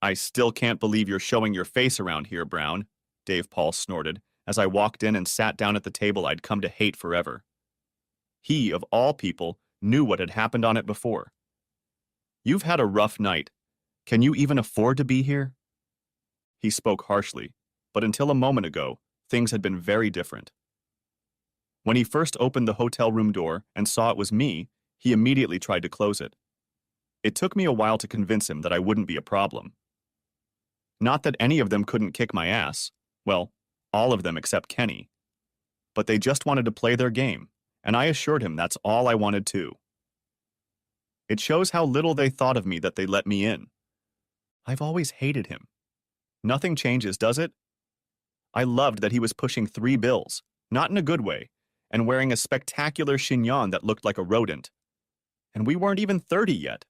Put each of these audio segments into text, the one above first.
I still can't believe you're showing your face around here, Brown, Dave Paul snorted as I walked in and sat down at the table I'd come to hate forever. He, of all people, knew what had happened on it before. You've had a rough night. Can you even afford to be here? He spoke harshly, but until a moment ago, things had been very different. When he first opened the hotel room door and saw it was me, he immediately tried to close it. It took me a while to convince him that I wouldn't be a problem. Not that any of them couldn't kick my ass. Well, all of them except Kenny. But they just wanted to play their game, and I assured him that's all I wanted too. It shows how little they thought of me that they let me in. I've always hated him. Nothing changes, does it? I loved that he was pushing 3 bills, not in a good way, and wearing a spectacular chignon that looked like a rodent. And we weren't even 30 yet.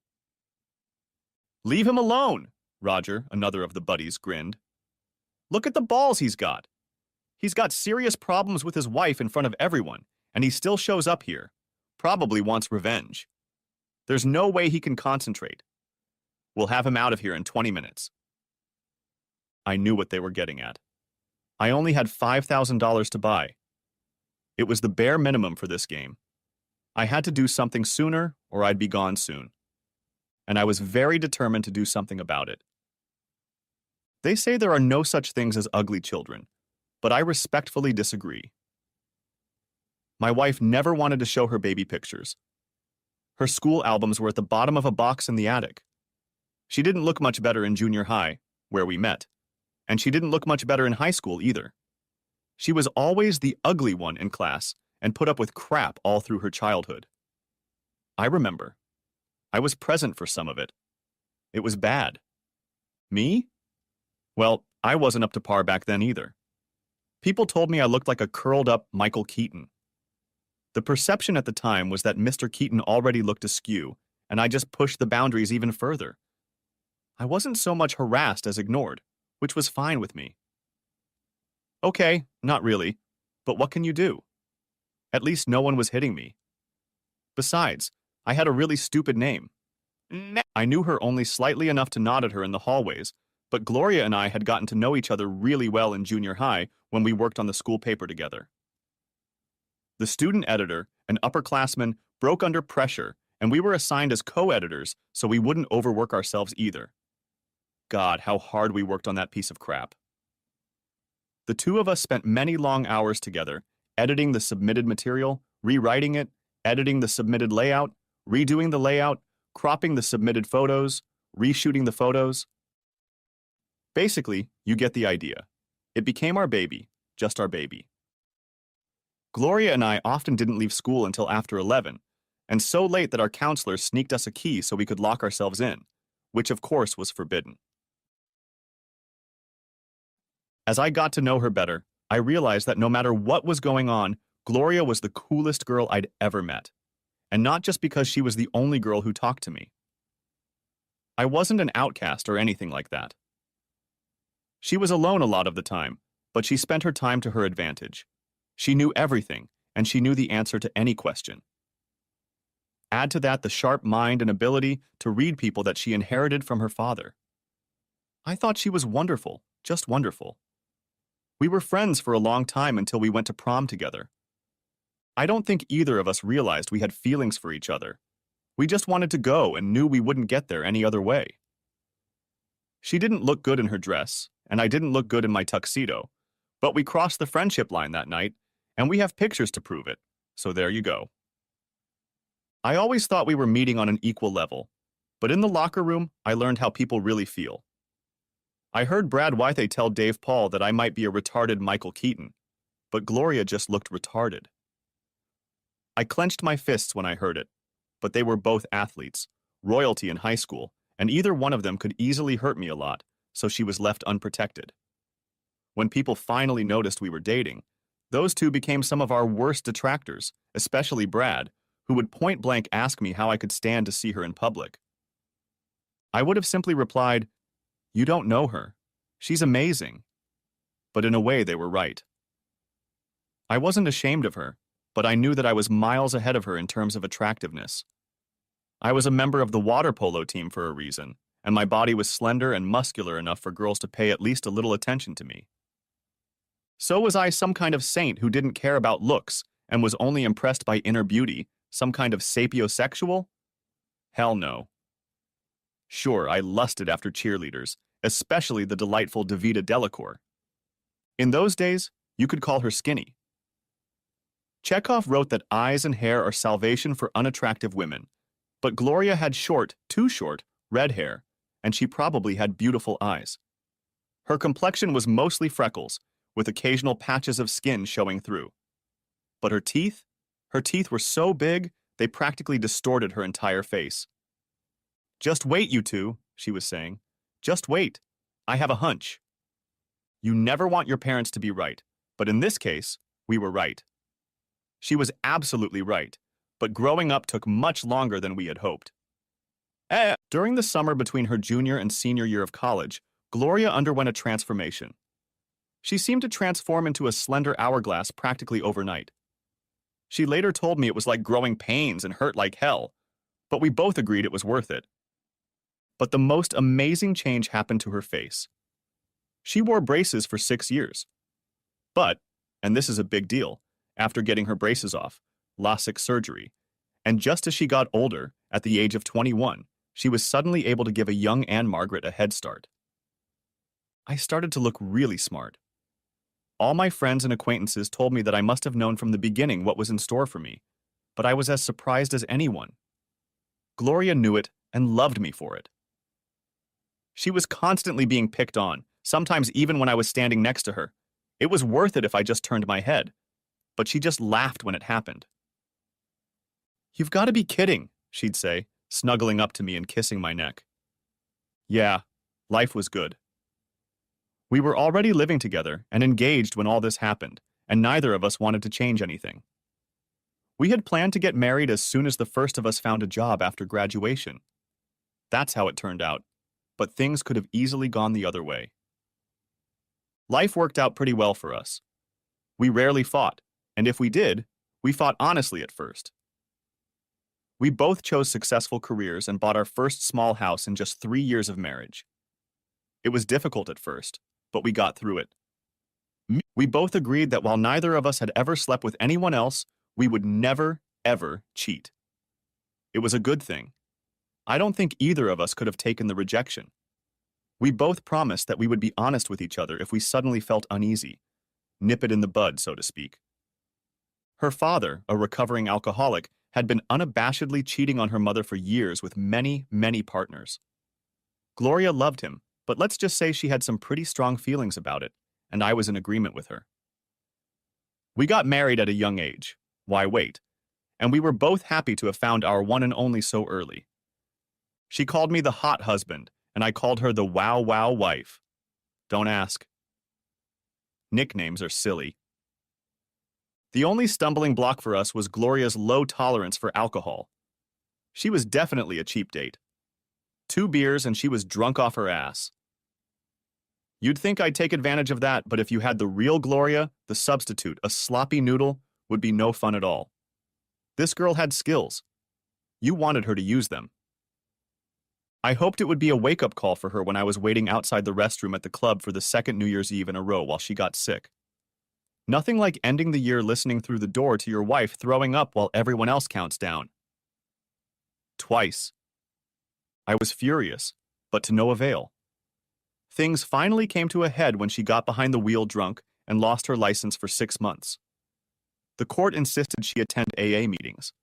Leave him alone, Roger, another of the buddies, grinned. Look at the balls he's got. He's got serious problems with his wife in front of everyone, and he still shows up here. Probably wants revenge. There's no way he can concentrate. We'll have him out of here in 20 minutes. I knew what they were getting at. I only had $5,000 to buy. It was the bare minimum for this game. I had to do something sooner or I'd be gone soon. And I was very determined to do something about it. They say there are no such things as ugly children, but I respectfully disagree. My wife never wanted to show her baby pictures. Her school albums were at the bottom of a box in the attic. She didn't look much better in junior high, where we met, and she didn't look much better in high school either. She was always the ugly one in class and put up with crap all through her childhood. I remember. I was present for some of it. It was bad. Me? Well, I wasn't up to par back then either. People told me I looked like a curled-up Michael Keaton. The perception at the time was that Mr. Keaton already looked askew, and I just pushed the boundaries even further. I wasn't so much harassed as ignored, which was fine with me. Okay, not really, but what can you do? At least no one was hitting me. Besides, I had a really stupid name. I knew her only slightly enough to nod at her in the hallways, but Gloria and I had gotten to know each other really well in junior high when we worked on the school paper together. The student editor, an upperclassman, broke under pressure, and we were assigned as co-editors so we wouldn't overwork ourselves either. God, how hard we worked on that piece of crap. The two of us spent many long hours together, editing the submitted material, rewriting it, editing the submitted layout, redoing the layout, cropping the submitted photos, reshooting the photos. Basically, you get the idea. It became our baby, just our baby. Gloria and I often didn't leave school until after 11, and so late that our counselor sneaked us a key so we could lock ourselves in, which of course was forbidden. As I got to know her better, I realized that no matter what was going on, Gloria was the coolest girl I'd ever met. And not just because she was the only girl who talked to me. I wasn't an outcast or anything like that. She was alone a lot of the time, but she spent her time to her advantage. She knew everything, and she knew the answer to any question. Add to that the sharp mind and ability to read people that she inherited from her father. I thought she was wonderful, just wonderful. We were friends for a long time until we went to prom together. I don't think either of us realized we had feelings for each other. We just wanted to go and knew we wouldn't get there any other way. She didn't look good in her dress, and I didn't look good in my tuxedo, but we crossed the friendship line that night, and we have pictures to prove it, so there you go. I always thought we were meeting on an equal level, but in the locker room, I learned how people really feel. I heard Brad Wythe tell Dave Paul that I might be a retarded Michael Keaton, but Gloria just looked retarded. I clenched my fists when I heard it, but they were both athletes, royalty in high school, and either one of them could easily hurt me a lot, so she was left unprotected. When people finally noticed we were dating, those two became some of our worst detractors, especially Brad, who would point-blank ask me how I could stand to see her in public. I would have simply replied, "You don't know her. She's amazing." But in a way, they were right. I wasn't ashamed of her, but I knew that I was miles ahead of her in terms of attractiveness. I was a member of the water polo team for a reason, and my body was slender and muscular enough for girls to pay at least a little attention to me. So was I some kind of saint who didn't care about looks and was only impressed by inner beauty, some kind of sapiosexual? Hell no. Sure, I lusted after cheerleaders, especially the delightful Davida Delacour. In those days, you could call her skinny. Chekhov wrote that eyes and hair are salvation for unattractive women, but Gloria had short, too short, red hair, and she probably had beautiful eyes. Her complexion was mostly freckles, with occasional patches of skin showing through. But her teeth were so big, they practically distorted her entire face. "Just wait, you two," she was saying. "Just wait. I have a hunch." You never want your parents to be right, but in this case, we were right. She was absolutely right, but growing up took much longer than we had hoped. During the summer between her junior and senior year of college, Gloria underwent a transformation. She seemed to transform into a slender hourglass practically overnight. She later told me it was like growing pains and hurt like hell, but we both agreed it was worth it. But the most amazing change happened to her face. She wore braces for 6 years. But, and this is a big deal, after getting her braces off, LASIK surgery, and just as she got older, at the age of 21, she was suddenly able to give a young Anne Margaret a head start. I started to look really smart. All my friends and acquaintances told me that I must have known from the beginning what was in store for me, but I was as surprised as anyone. Gloria knew it and loved me for it. She was constantly being picked on, sometimes even when I was standing next to her. It was worth it if I just turned my head, but she just laughed when it happened. "You've got to be kidding," she'd say, snuggling up to me and kissing my neck. Yeah, life was good. We were already living together and engaged when all this happened, and neither of us wanted to change anything. We had planned to get married as soon as the first of us found a job after graduation. That's how it turned out, but things could have easily gone the other way. Life worked out pretty well for us. We rarely fought, and if we did, we fought honestly at first. We both chose successful careers and bought our first small house in just 3 years of marriage. It was difficult at first, but we got through it. We both agreed that while neither of us had ever slept with anyone else, we would never, ever cheat. It was a good thing. I don't think either of us could have taken the rejection. We both promised that we would be honest with each other if we suddenly felt uneasy, nip it in the bud, so to speak. Her father, a recovering alcoholic, had been unabashedly cheating on her mother for years with many, many partners. Gloria loved him, but let's just say she had some pretty strong feelings about it, and I was in agreement with her. We got married at a young age. Why wait? And we were both happy to have found our one and only so early. She called me the hot husband, and I called her the wow wow wife. Don't ask. Nicknames are silly. The only stumbling block for us was Gloria's low tolerance for alcohol. She was definitely a cheap date. 2 beers and she was drunk off her ass. You'd think I'd take advantage of that, but if you had the real Gloria, the substitute, a sloppy noodle, would be no fun at all. This girl had skills. You wanted her to use them. I hoped it would be a wake-up call for her when I was waiting outside the restroom at the club for the second New Year's Eve in a row while she got sick. Nothing like ending the year listening through the door to your wife throwing up while everyone else counts down. Twice. I was furious, but to no avail. Things finally came to a head when she got behind the wheel drunk and lost her license for 6 months. The court insisted she attend AA meetings.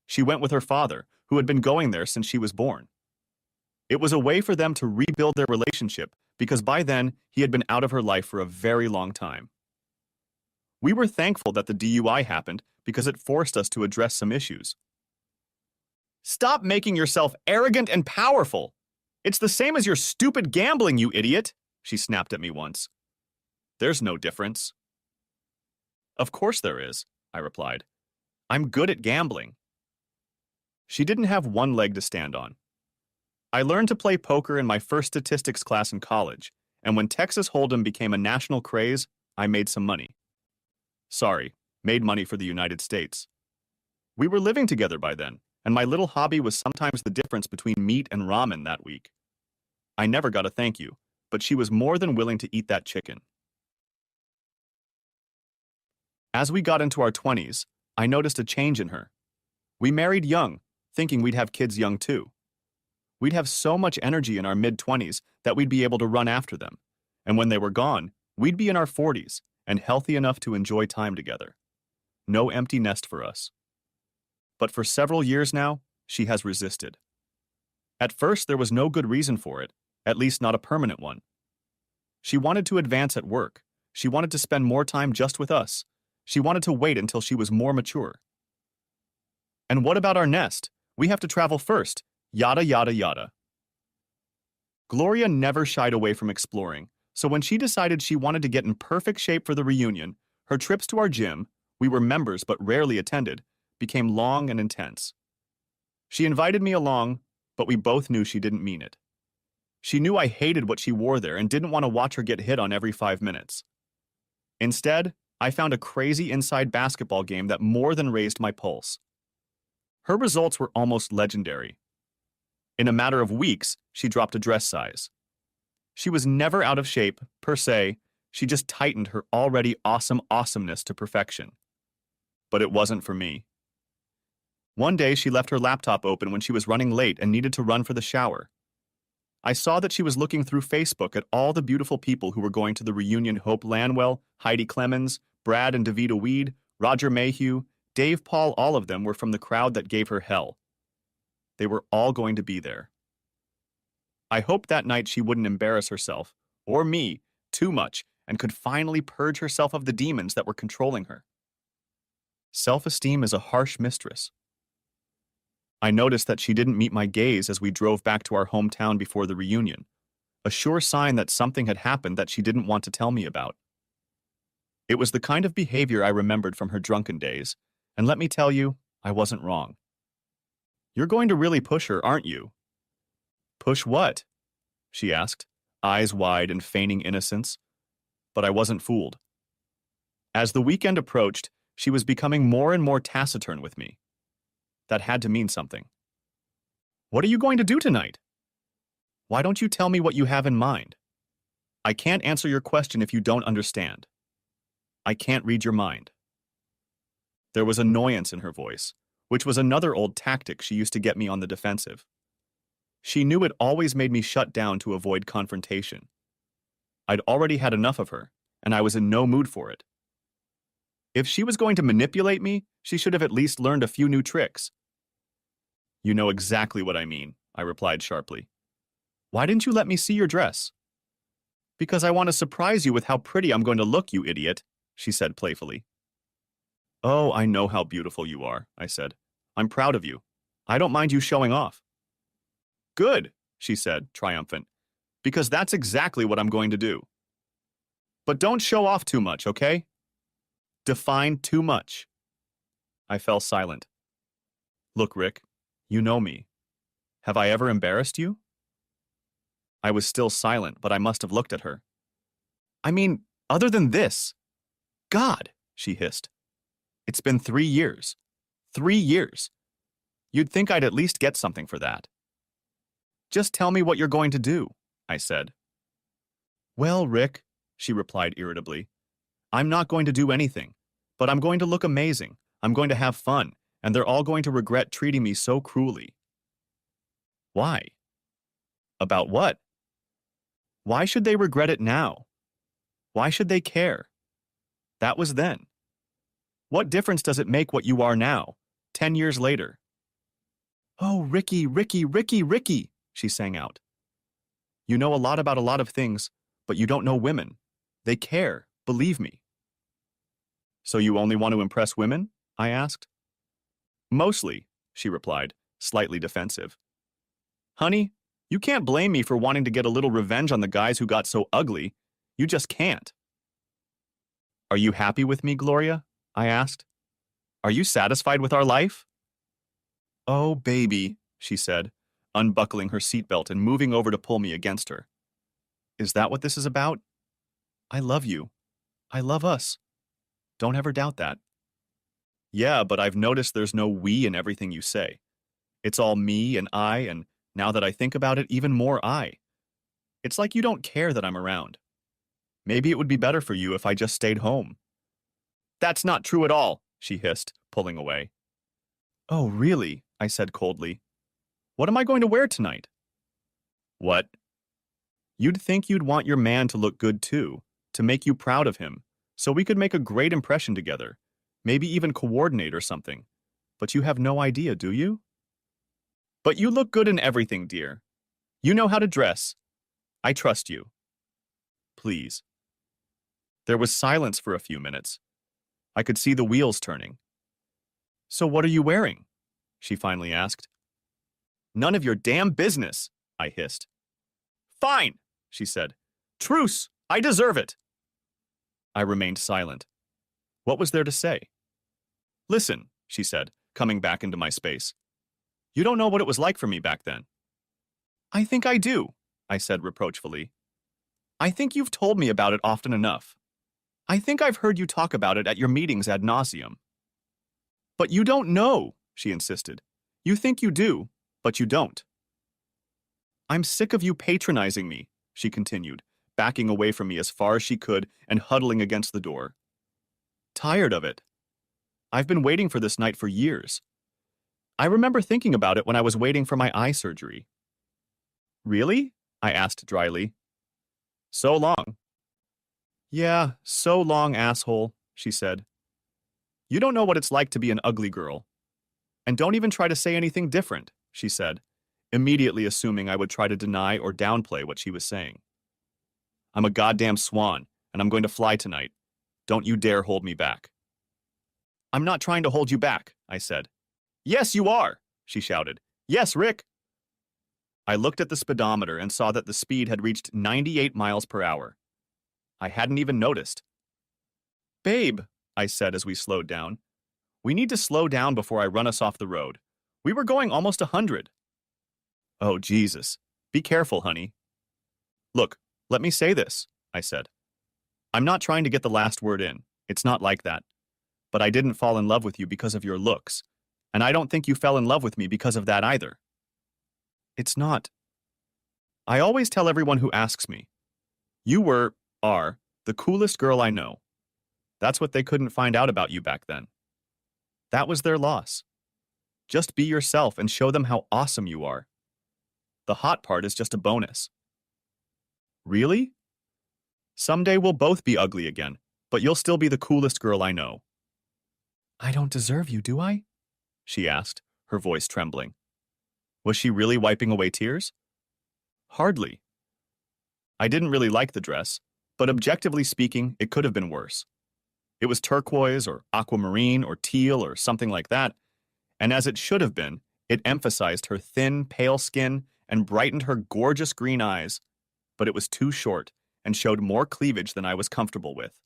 She went with her father, who had been going there since she was born. It was a way for them to rebuild their relationship because by then he had been out of her life for a very long time. We were thankful that the DUI happened because it forced us to address some issues. Stop making yourself arrogant and powerful. It's the same as your stupid gambling, you idiot, she snapped at me once. There's no difference. Of course there is, I replied. I'm good at gambling. She didn't have one leg to stand on. I learned to play poker in my first statistics class in college, and when Texas Hold'em became a national craze, I made some money. Sorry, made money for the United States. We were living together by then, and my little hobby was sometimes the difference between meat and ramen that week. I never got a thank you, but she was more than willing to eat that chicken. As we got into our 20s, I noticed a change in her. We married young, thinking we'd have kids young too. We'd have so much energy in our mid-20s that we'd be able to run after them. And when they were gone, we'd be in our 40s and healthy enough to enjoy time together. No empty nest for us. But for several years now, she has resisted. At first, there was no good reason for it, at least not a permanent one. She wanted to advance at work. She wanted to spend more time just with us. She wanted to wait until she was more mature. And what about our nest? We have to travel first. Yada, yada, yada. Gloria never shied away from exploring, so when she decided she wanted to get in perfect shape for the reunion, her trips to our gym, we were members but rarely attended, became long and intense. She invited me along, but we both knew she didn't mean it. She knew I hated what she wore there and didn't want to watch her get hit on every 5 minutes. Instead, I found a crazy inside basketball game that more than raised my pulse. Her results were almost legendary. In a matter of weeks, she dropped a dress size. She was never out of shape, per se, she just tightened her already awesome awesomeness to perfection. But it wasn't for me. One day, she left her laptop open when she was running late and needed to run for the shower. I saw that she was looking through Facebook at all the beautiful people who were going to the reunion: Hope Lanwell, Heidi Clemens, Brad and Davida Weed, Roger Mayhew, Dave Paul. All of them were from the crowd that gave her hell. They were all going to be there. I hoped that night she wouldn't embarrass herself, or me, too much and could finally purge herself of the demons that were controlling her. Self-esteem is a harsh mistress. I noticed that she didn't meet my gaze as we drove back to our hometown before the reunion, a sure sign that something had happened that she didn't want to tell me about. It was the kind of behavior I remembered from her drunken days, and let me tell you, I wasn't wrong. You're going to really push her, aren't you? Push what? She asked, eyes wide and feigning innocence. But I wasn't fooled. As the weekend approached, she was becoming more and more taciturn with me. That had to mean something. What are you going to do tonight? Why don't you tell me what you have in mind? I can't answer your question if you don't understand. I can't read your mind. There was annoyance in her voice, which was another old tactic she used to get me on the defensive. She knew it always made me shut down to avoid confrontation. I'd already had enough of her, and I was in no mood for it. If she was going to manipulate me, she should have at least learned a few new tricks. You know exactly what I mean, I replied sharply. Why didn't you let me see your dress? Because I want to surprise you with how pretty I'm going to look, you idiot, she said playfully. Oh, I know how beautiful you are, I said. I'm proud of you. I don't mind you showing off. Good, she said, triumphant, because that's exactly what I'm going to do. But don't show off too much, okay? Define too much. I fell silent. Look, Rick, you know me. Have I ever embarrassed you? I was still silent, but I must have looked at her. I mean, other than this. God, she hissed. It's been 3 years. 3 years. You'd think I'd at least get something for that. Just tell me what you're going to do, I said. Well, Rick, she replied irritably, I'm not going to do anything, but I'm going to look amazing. I'm going to have fun, and they're all going to regret treating me so cruelly. Why? About what? Why should they regret it now? Why should they care? That was then. What difference does it make what you are now, 10 years later? Oh, Ricky, Ricky, Ricky, Ricky, she sang out. You know a lot about a lot of things, but you don't know women. They care, believe me. So you only want to impress women? I asked. Mostly, she replied, slightly defensive. Honey, you can't blame me for wanting to get a little revenge on the guys who got so ugly. You just can't. Are you happy with me, Gloria? I asked. Are you satisfied with our life? Oh, baby, she said, unbuckling her seatbelt and moving over to pull me against her. Is that what this is about? I love you. I love us. Don't ever doubt that. Yeah, but I've noticed there's no we in everything you say. It's all me and I, and now that I think about it, even more I. It's like you don't care that I'm around. Maybe it would be better for you if I just stayed home. That's not true at all, she hissed, pulling away. Oh, really? I said coldly. What am I going to wear tonight? What? You'd think you'd want your man to look good too, to make you proud of him, so we could make a great impression together, maybe even coordinate or something. But you have no idea, do you? But you look good in everything, dear. You know how to dress. I trust you. Please. There was silence for a few minutes. I could see the wheels turning. So what are you wearing? She finally asked. None of your damn business, I hissed. Fine, she said. Truce, I deserve it. I remained silent. What was there to say? Listen, she said, coming back into my space. You don't know what it was like for me back then. I think I do, I said reproachfully. I think you've told me about it often enough. I think I've heard you talk about it at your meetings ad nauseum. But you don't know, she insisted. You think you do, but you don't. I'm sick of you patronizing me, she continued, backing away from me as far as she could and huddling against the door. Tired of it. I've been waiting for this night for years. I remember thinking about it when I was waiting for my eye surgery. Really? I asked dryly. So long. Yeah, so long, asshole, she said. You don't know what it's like to be an ugly girl. And don't even try to say anything different, she said, immediately assuming I would try to deny or downplay what she was saying. I'm a goddamn swan, and I'm going to fly tonight. Don't you dare hold me back. I'm not trying to hold you back, I said. Yes, you are, she shouted. Yes, Rick. I looked at the speedometer and saw that the speed had reached 98 miles per hour. I hadn't even noticed. Babe, I said as we slowed down. We need to slow down before I run us off the road. We were going almost 100. Oh, Jesus. Be careful, honey. Look, let me say this, I said. I'm not trying to get the last word in. It's not like that. But I didn't fall in love with you because of your looks. And I don't think you fell in love with me because of that either. It's not. I always tell everyone who asks me, you are, the coolest girl I know. That's what they couldn't find out about you back then. That was their loss. Just be yourself and show them how awesome you are. The hot part is just a bonus. Really? Someday we'll both be ugly again, but you'll still be the coolest girl I know. I don't deserve you, do I? She asked, her voice trembling. Was she really wiping away tears? Hardly. I didn't really like the dress, but objectively speaking, it could have been worse. It was turquoise or aquamarine or teal or something like that, and as it should have been, it emphasized her thin, pale skin and brightened her gorgeous green eyes, but it was too short and showed more cleavage than I was comfortable with.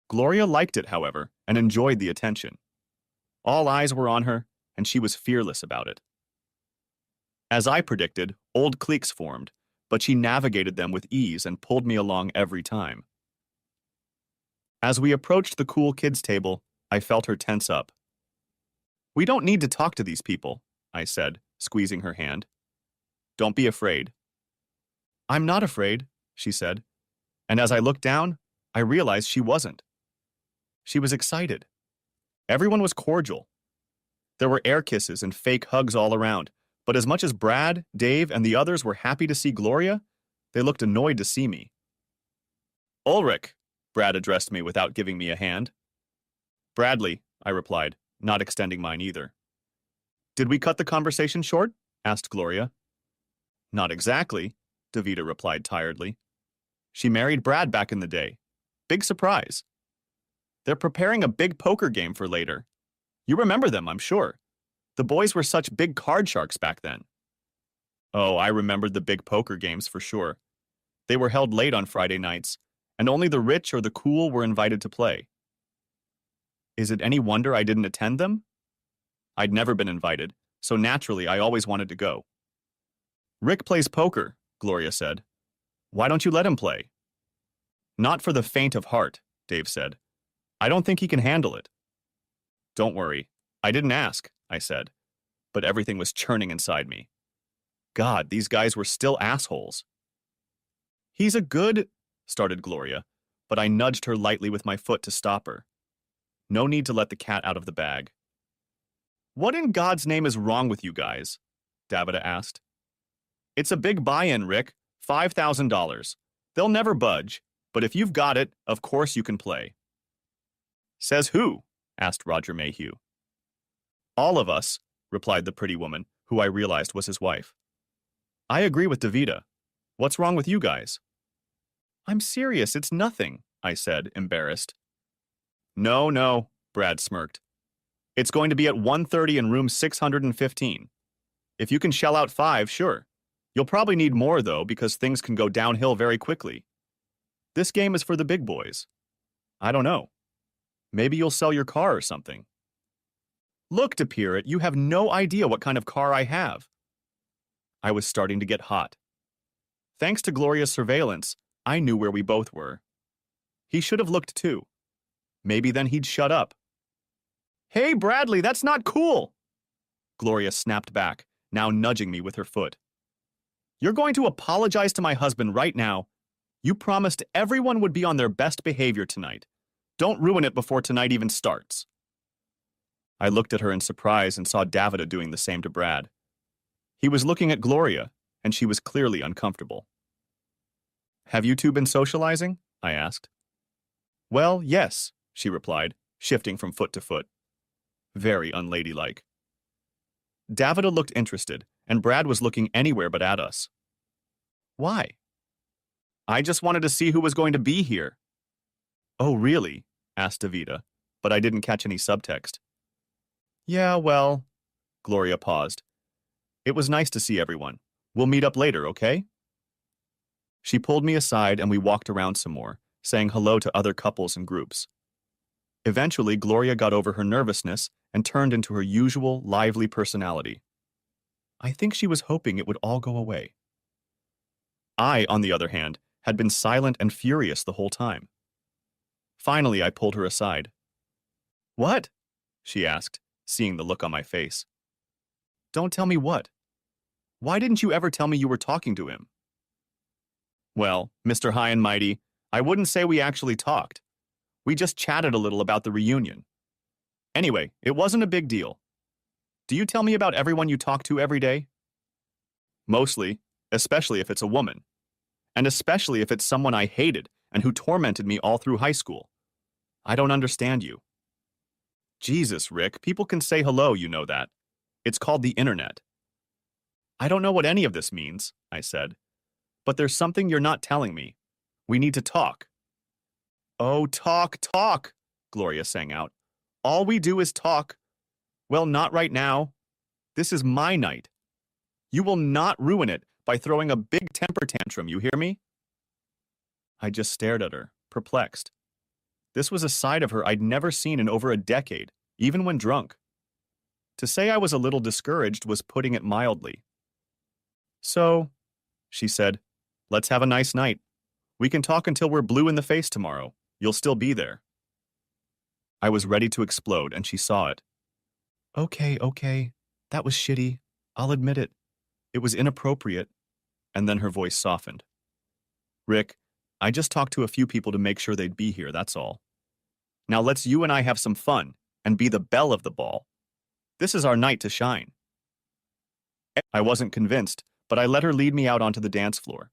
Gloria liked it, however, and enjoyed the attention. All eyes were on her, and she was fearless about it. As I predicted, old cliques formed, but she navigated them with ease and pulled me along every time. As we approached the cool kids' table, I felt her tense up. We don't need to talk to these people, I said, squeezing her hand. Don't be afraid. I'm not afraid, she said, and as I looked down, I realized she wasn't. She was excited. Everyone was cordial. There were air kisses and fake hugs all around, but as much as Brad, Dave, and the others were happy to see Gloria, they looked annoyed to see me. Ulrich, Brad addressed me without giving me a hand. Bradley, I replied, not extending mine either. Did we cut the conversation short? Asked Gloria. Not exactly, Davida replied tiredly. She married Brad back in the day. Big surprise. They're preparing a big poker game for later. You remember them, I'm sure. The boys were such big card sharks back then. Oh, I remembered the big poker games for sure. They were held late on Friday nights, and only the rich or the cool were invited to play. Is it any wonder I didn't attend them? I'd never been invited, so naturally I always wanted to go. Rick plays poker, Gloria said. Why don't you let him play? Not for the faint of heart, Dave said. I don't think he can handle it. Don't worry. I didn't ask, I said, but everything was churning inside me. God, these guys were still assholes. He's a good, started Gloria, but I nudged her lightly with my foot to stop her. No need to let the cat out of the bag. What in God's name is wrong with you guys? Davida asked. It's a big buy-in, Rick. $5,000. They'll never budge, but if you've got it, of course you can play. Says who? Asked Roger Mayhew. All of us, replied the pretty woman, who I realized was his wife. I agree with Davida. What's wrong with you guys? I'm serious, it's nothing, I said, embarrassed. No, Brad smirked. It's going to be at 1:30 in room 615. If you can shell out 5, sure. You'll probably need more, though, because things can go downhill very quickly. This game is for the big boys. I don't know. Maybe you'll sell your car or something. Look, DePierrot, you have no idea what kind of car I have. I was starting to get hot. Thanks to Gloria's surveillance, I knew where we both were. He should have looked too. Maybe then he'd shut up. Hey, Bradley, that's not cool! Gloria snapped back, now nudging me with her foot. You're going to apologize to my husband right now. You promised everyone would be on their best behavior tonight. Don't ruin it before tonight even starts. I looked at her in surprise and saw Davida doing the same to Brad. He was looking at Gloria, and she was clearly uncomfortable. Have you two been socializing? I asked. Well, yes, she replied, shifting from foot to foot. Very unladylike. Davida looked interested, and Brad was looking anywhere but at us. Why? I just wanted to see who was going to be here. Oh, really? Asked Davida, but I didn't catch any subtext. Yeah, well, Gloria paused. It was nice to see everyone. We'll meet up later, okay? She pulled me aside and we walked around some more, saying hello to other couples and groups. Eventually, Gloria got over her nervousness and turned into her usual, lively personality. I think she was hoping it would all go away. I, on the other hand, had been silent and furious the whole time. Finally, I pulled her aside. What? She asked, seeing the look on my face. Don't tell me what. Why didn't you ever tell me you were talking to him? Well, Mr. High and Mighty, I wouldn't say we actually talked. We just chatted a little about the reunion. Anyway, it wasn't a big deal. Do you tell me about everyone you talk to every day? Mostly, especially if it's a woman. And especially if it's someone I hated and who tormented me all through high school. I don't understand you. Jesus, Rick, people can say hello, you know that. It's called the internet. I don't know what any of this means, I said. But there's something you're not telling me. We need to talk. Oh, talk, Gloria sang out. All we do is talk. Well, not right now. This is my night. You will not ruin it by throwing a big temper tantrum, you hear me? I just stared at her, perplexed. This was a side of her I'd never seen in over a decade, even when drunk. To say I was a little discouraged was putting it mildly. So, she said, let's have a nice night. We can talk until we're blue in the face tomorrow. You'll still be there. I was ready to explode, and she saw it. Okay. That was shitty. I'll admit it. It was inappropriate. And then her voice softened. Rick, I just talked to a few people to make sure they'd be here, that's all. Now let's you and I have some fun and be the belle of the ball. This is our night to shine. I wasn't convinced, but I let her lead me out onto the dance floor.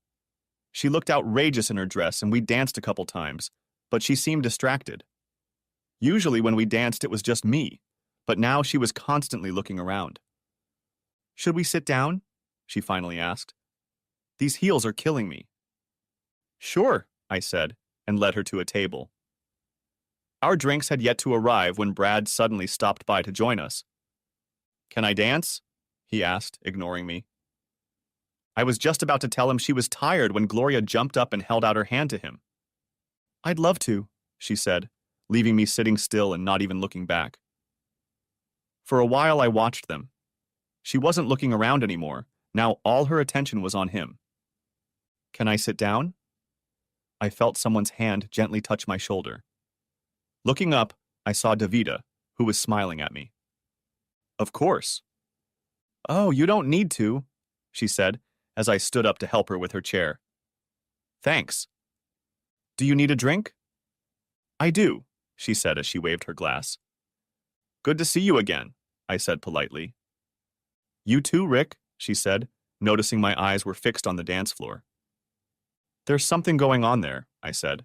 She looked outrageous in her dress and we danced a couple times, but she seemed distracted. Usually when we danced it was just me, but now she was constantly looking around. Should we sit down? She finally asked. These heels are killing me. Sure, I said, and led her to a table. Our drinks had yet to arrive when Brad suddenly stopped by to join us. Can I dance? He asked, ignoring me. I was just about to tell him she was tired when Gloria jumped up and held out her hand to him. I'd love to, she said, leaving me sitting still and not even looking back. For a while I watched them. She wasn't looking around anymore. Now all her attention was on him. Can I sit down? I felt someone's hand gently touch my shoulder. Looking up, I saw Davida, who was smiling at me. Of course. Oh, you don't need to. she said, as I stood up to help her with her chair. Thanks. Do you need a drink? I do, she said as she waved her glass. Good to see you again, I said politely. You too, Rick, she said, noticing my eyes were fixed on the dance floor. There's something going on there, I said.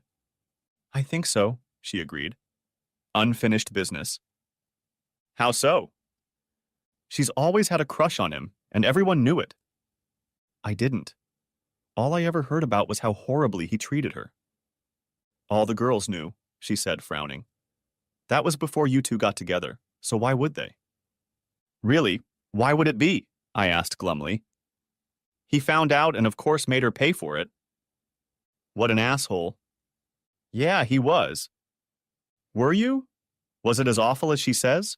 I think so, she agreed. Unfinished business. How so? She's always had a crush on him, and everyone knew it. I didn't. All I ever heard about was how horribly he treated her. All the girls knew, she said, frowning. That was before you two got together, so why would they? Really, why would it be? I asked glumly. He found out and of course made her pay for it. What an asshole. Yeah, he was. Were you? Was it as awful as she says?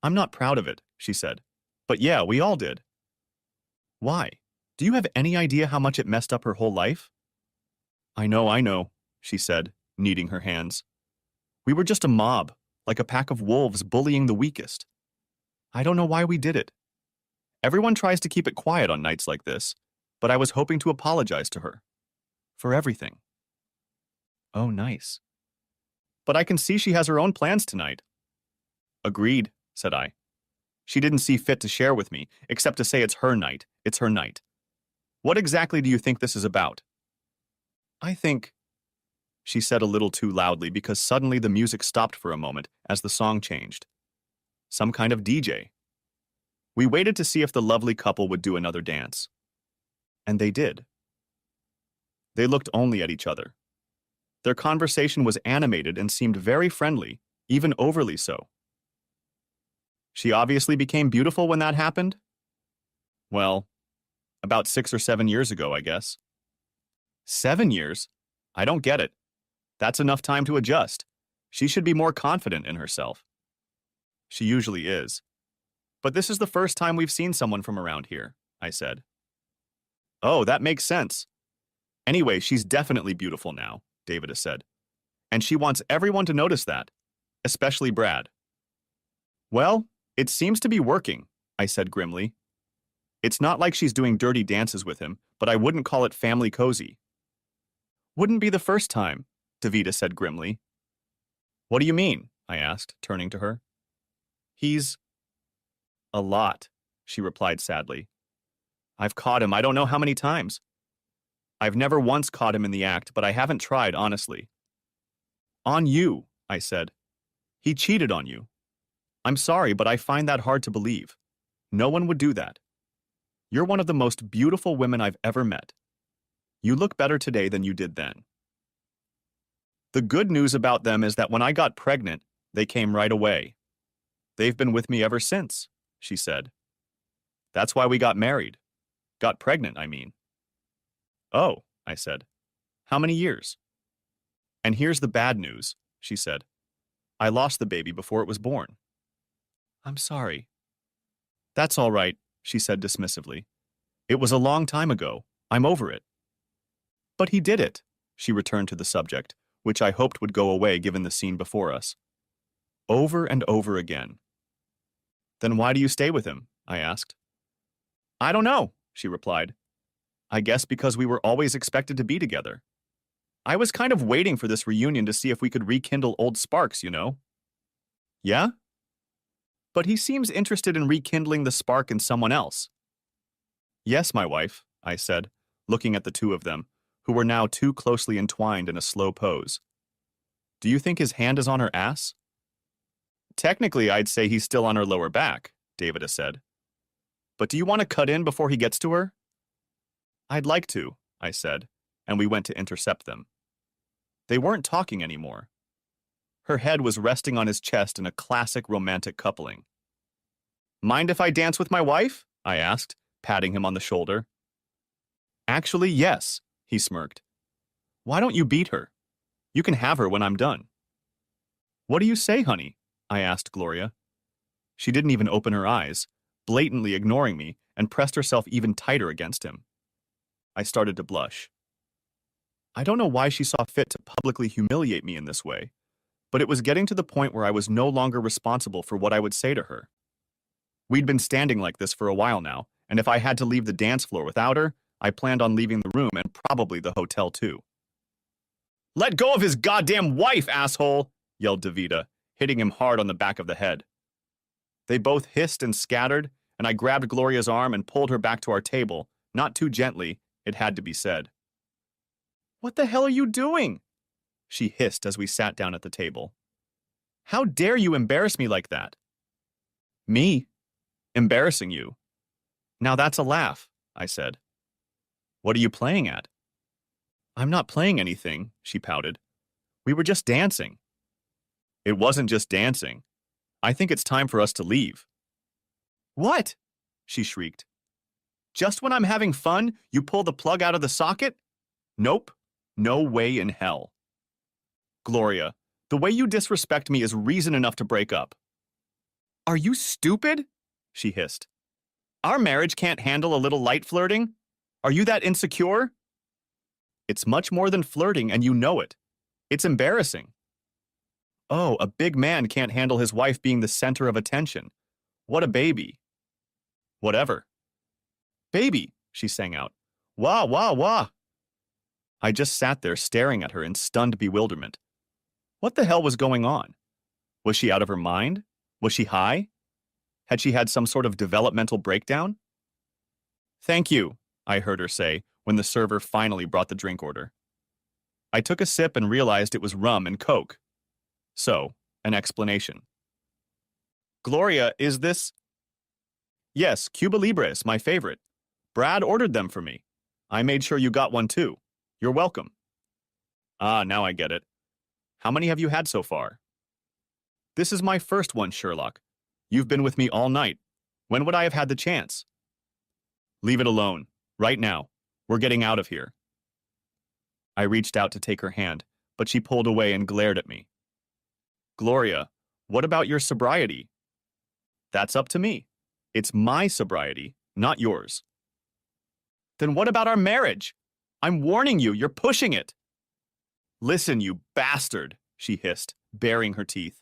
I'm not proud of it, she said. But yeah, we all did. Why? Do you have any idea how much it messed up her whole life? I know, she said, kneading her hands. We were just a mob, like a pack of wolves bullying the weakest. I don't know why we did it. Everyone tries to keep it quiet on nights like this, but I was hoping to apologize to her. For everything. Oh, nice. But I can see she has her own plans tonight. Agreed, said I. She didn't see fit to share with me, except to say it's her night. It's her night. What exactly do you think this is about? I think, she said a little too loudly because suddenly the music stopped for a moment as the song changed. Some kind of DJ. We waited to see if the lovely couple would do another dance. And they did. They looked only at each other. Their conversation was animated and seemed very friendly, even overly so. She obviously became beautiful when that happened? Well, about 6 or 7 years ago, I guess. 7 years? I don't get it. That's enough time to adjust. She should be more confident in herself. She usually is. But this is the first time we've seen someone from around here, I said. Oh, that makes sense. Anyway, she's definitely beautiful now, David said. And she wants everyone to notice that, especially Brad. Well, it seems to be working, I said grimly. It's not like she's doing dirty dances with him, but I wouldn't call it family cozy. Wouldn't be the first time, Davida said grimly. What do you mean? I asked, turning to her. He's... a lot, she replied sadly. I've caught him I don't know how many times. I've never once caught him in the act, but I haven't tried, honestly. On you, I said. He cheated on you. I'm sorry, but I find that hard to believe. No one would do that. You're one of the most beautiful women I've ever met. You look better today than you did then. The good news about them is that when I got pregnant, they came right away. They've been with me ever since, she said. That's why we got married. Got pregnant, I mean. Oh, I said. How many years? And here's the bad news, she said. I lost the baby before it was born. I'm sorry. That's all right, she said dismissively. It was a long time ago. I'm over it. But he did it, she returned to the subject, which I hoped would go away given the scene before us. Over and over again. Then why do you stay with him? I asked. I don't know, she replied. I guess because we were always expected to be together. I was kind of waiting for this reunion to see if we could rekindle old sparks, you know. Yeah? But he seems interested in rekindling the spark in someone else. Yes, my wife, I said, looking at the two of them, who were now too closely entwined in a slow pose. Do you think his hand is on her ass? Technically, I'd say he's still on her lower back, Davida said. But do you want to cut in before he gets to her? I'd like to, I said, and we went to intercept them. They weren't talking anymore. Her head was resting on his chest in a classic romantic coupling. Mind if I dance with my wife? I asked, patting him on the shoulder. Actually, yes, he smirked. Why don't you beat her? You can have her when I'm done. What do you say, honey? I asked Gloria. She didn't even open her eyes, blatantly ignoring me, and pressed herself even tighter against him. I started to blush. I don't know why she saw fit to publicly humiliate me in this way, but it was getting to the point where I was no longer responsible for what I would say to her. We'd been standing like this for a while now, and if I had to leave the dance floor without her, I planned on leaving the room and probably the hotel too. "Let go of his goddamn wife, asshole!" yelled Davida, hitting him hard on the back of the head. They both hissed and scattered, and I grabbed Gloria's arm and pulled her back to our table, not too gently, it had to be said. "What the hell are you doing?" she hissed as we sat down at the table. "How dare you embarrass me like that?" "Me? Embarrassing you? Now that's a laugh," I said. "What are you playing at?" "I'm not playing anything," she pouted. "We were just dancing." "It wasn't just dancing. I think it's time for us to leave." "What?" she shrieked. "Just when I'm having fun, you pull the plug out of the socket?" "Nope. No way in hell." "Gloria, the way you disrespect me is reason enough to break up." "Are you stupid?" she hissed. "Our marriage can't handle a little light flirting? Are you that insecure?" "It's much more than flirting, and you know it. It's embarrassing." "Oh, a big man can't handle his wife being the center of attention. What a baby." "Whatever." "Baby," she sang out. "Wah, wah, wah." I just sat there staring at her in stunned bewilderment. What the hell was going on? Was she out of her mind? Was she high? Had she had some sort of developmental breakdown? "Thank you," I heard her say when the server finally brought the drink order. I took a sip and realized it was rum and Coke. So, an explanation. "Gloria, is this—" "Yes, Cuba Libres, my favorite. Brad ordered them for me. I made sure you got one too. You're welcome." "Ah, now I get it. How many have you had so far?" "This is my first one, Sherlock. You've been with me all night. When would I have had the chance?" "Leave it alone. Right now. We're getting out of here." I reached out to take her hand, but she pulled away and glared at me. "Gloria, what about your sobriety?" "That's up to me. It's my sobriety, not yours." "Then what about our marriage? I'm warning you, you're pushing it." "Listen, you bastard," she hissed, baring her teeth.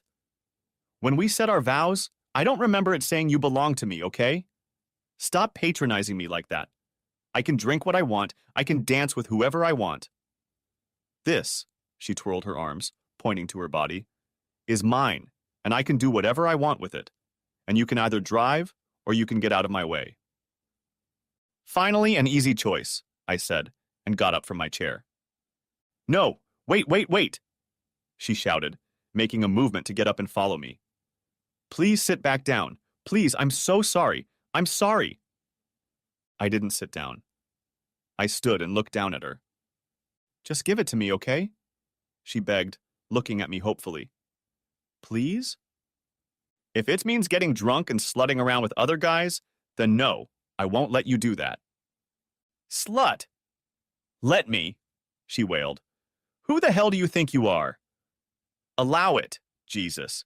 "When we said our vows, I don't remember it saying you belong to me, okay? Stop patronizing me like that. I can drink what I want, I can dance with whoever I want. This," she twirled her arms, pointing to her body, "is mine, and I can do whatever I want with it. And you can either drive, or you can get out of my way." "Finally, an easy choice," I said, and got up from my chair. "No, wait, she shouted, making a movement to get up and follow me. "Please sit back down. Please, I'm so sorry. I'm sorry." I didn't sit down. I stood and looked down at her. "Just give it to me, okay?" she begged, looking at me hopefully. "Please?" "If it means getting drunk and slutting around with other guys, then no, I won't let you do that." "Slut!" "Let me," she wailed. "Who the hell do you think you are?" "Allow it, Jesus."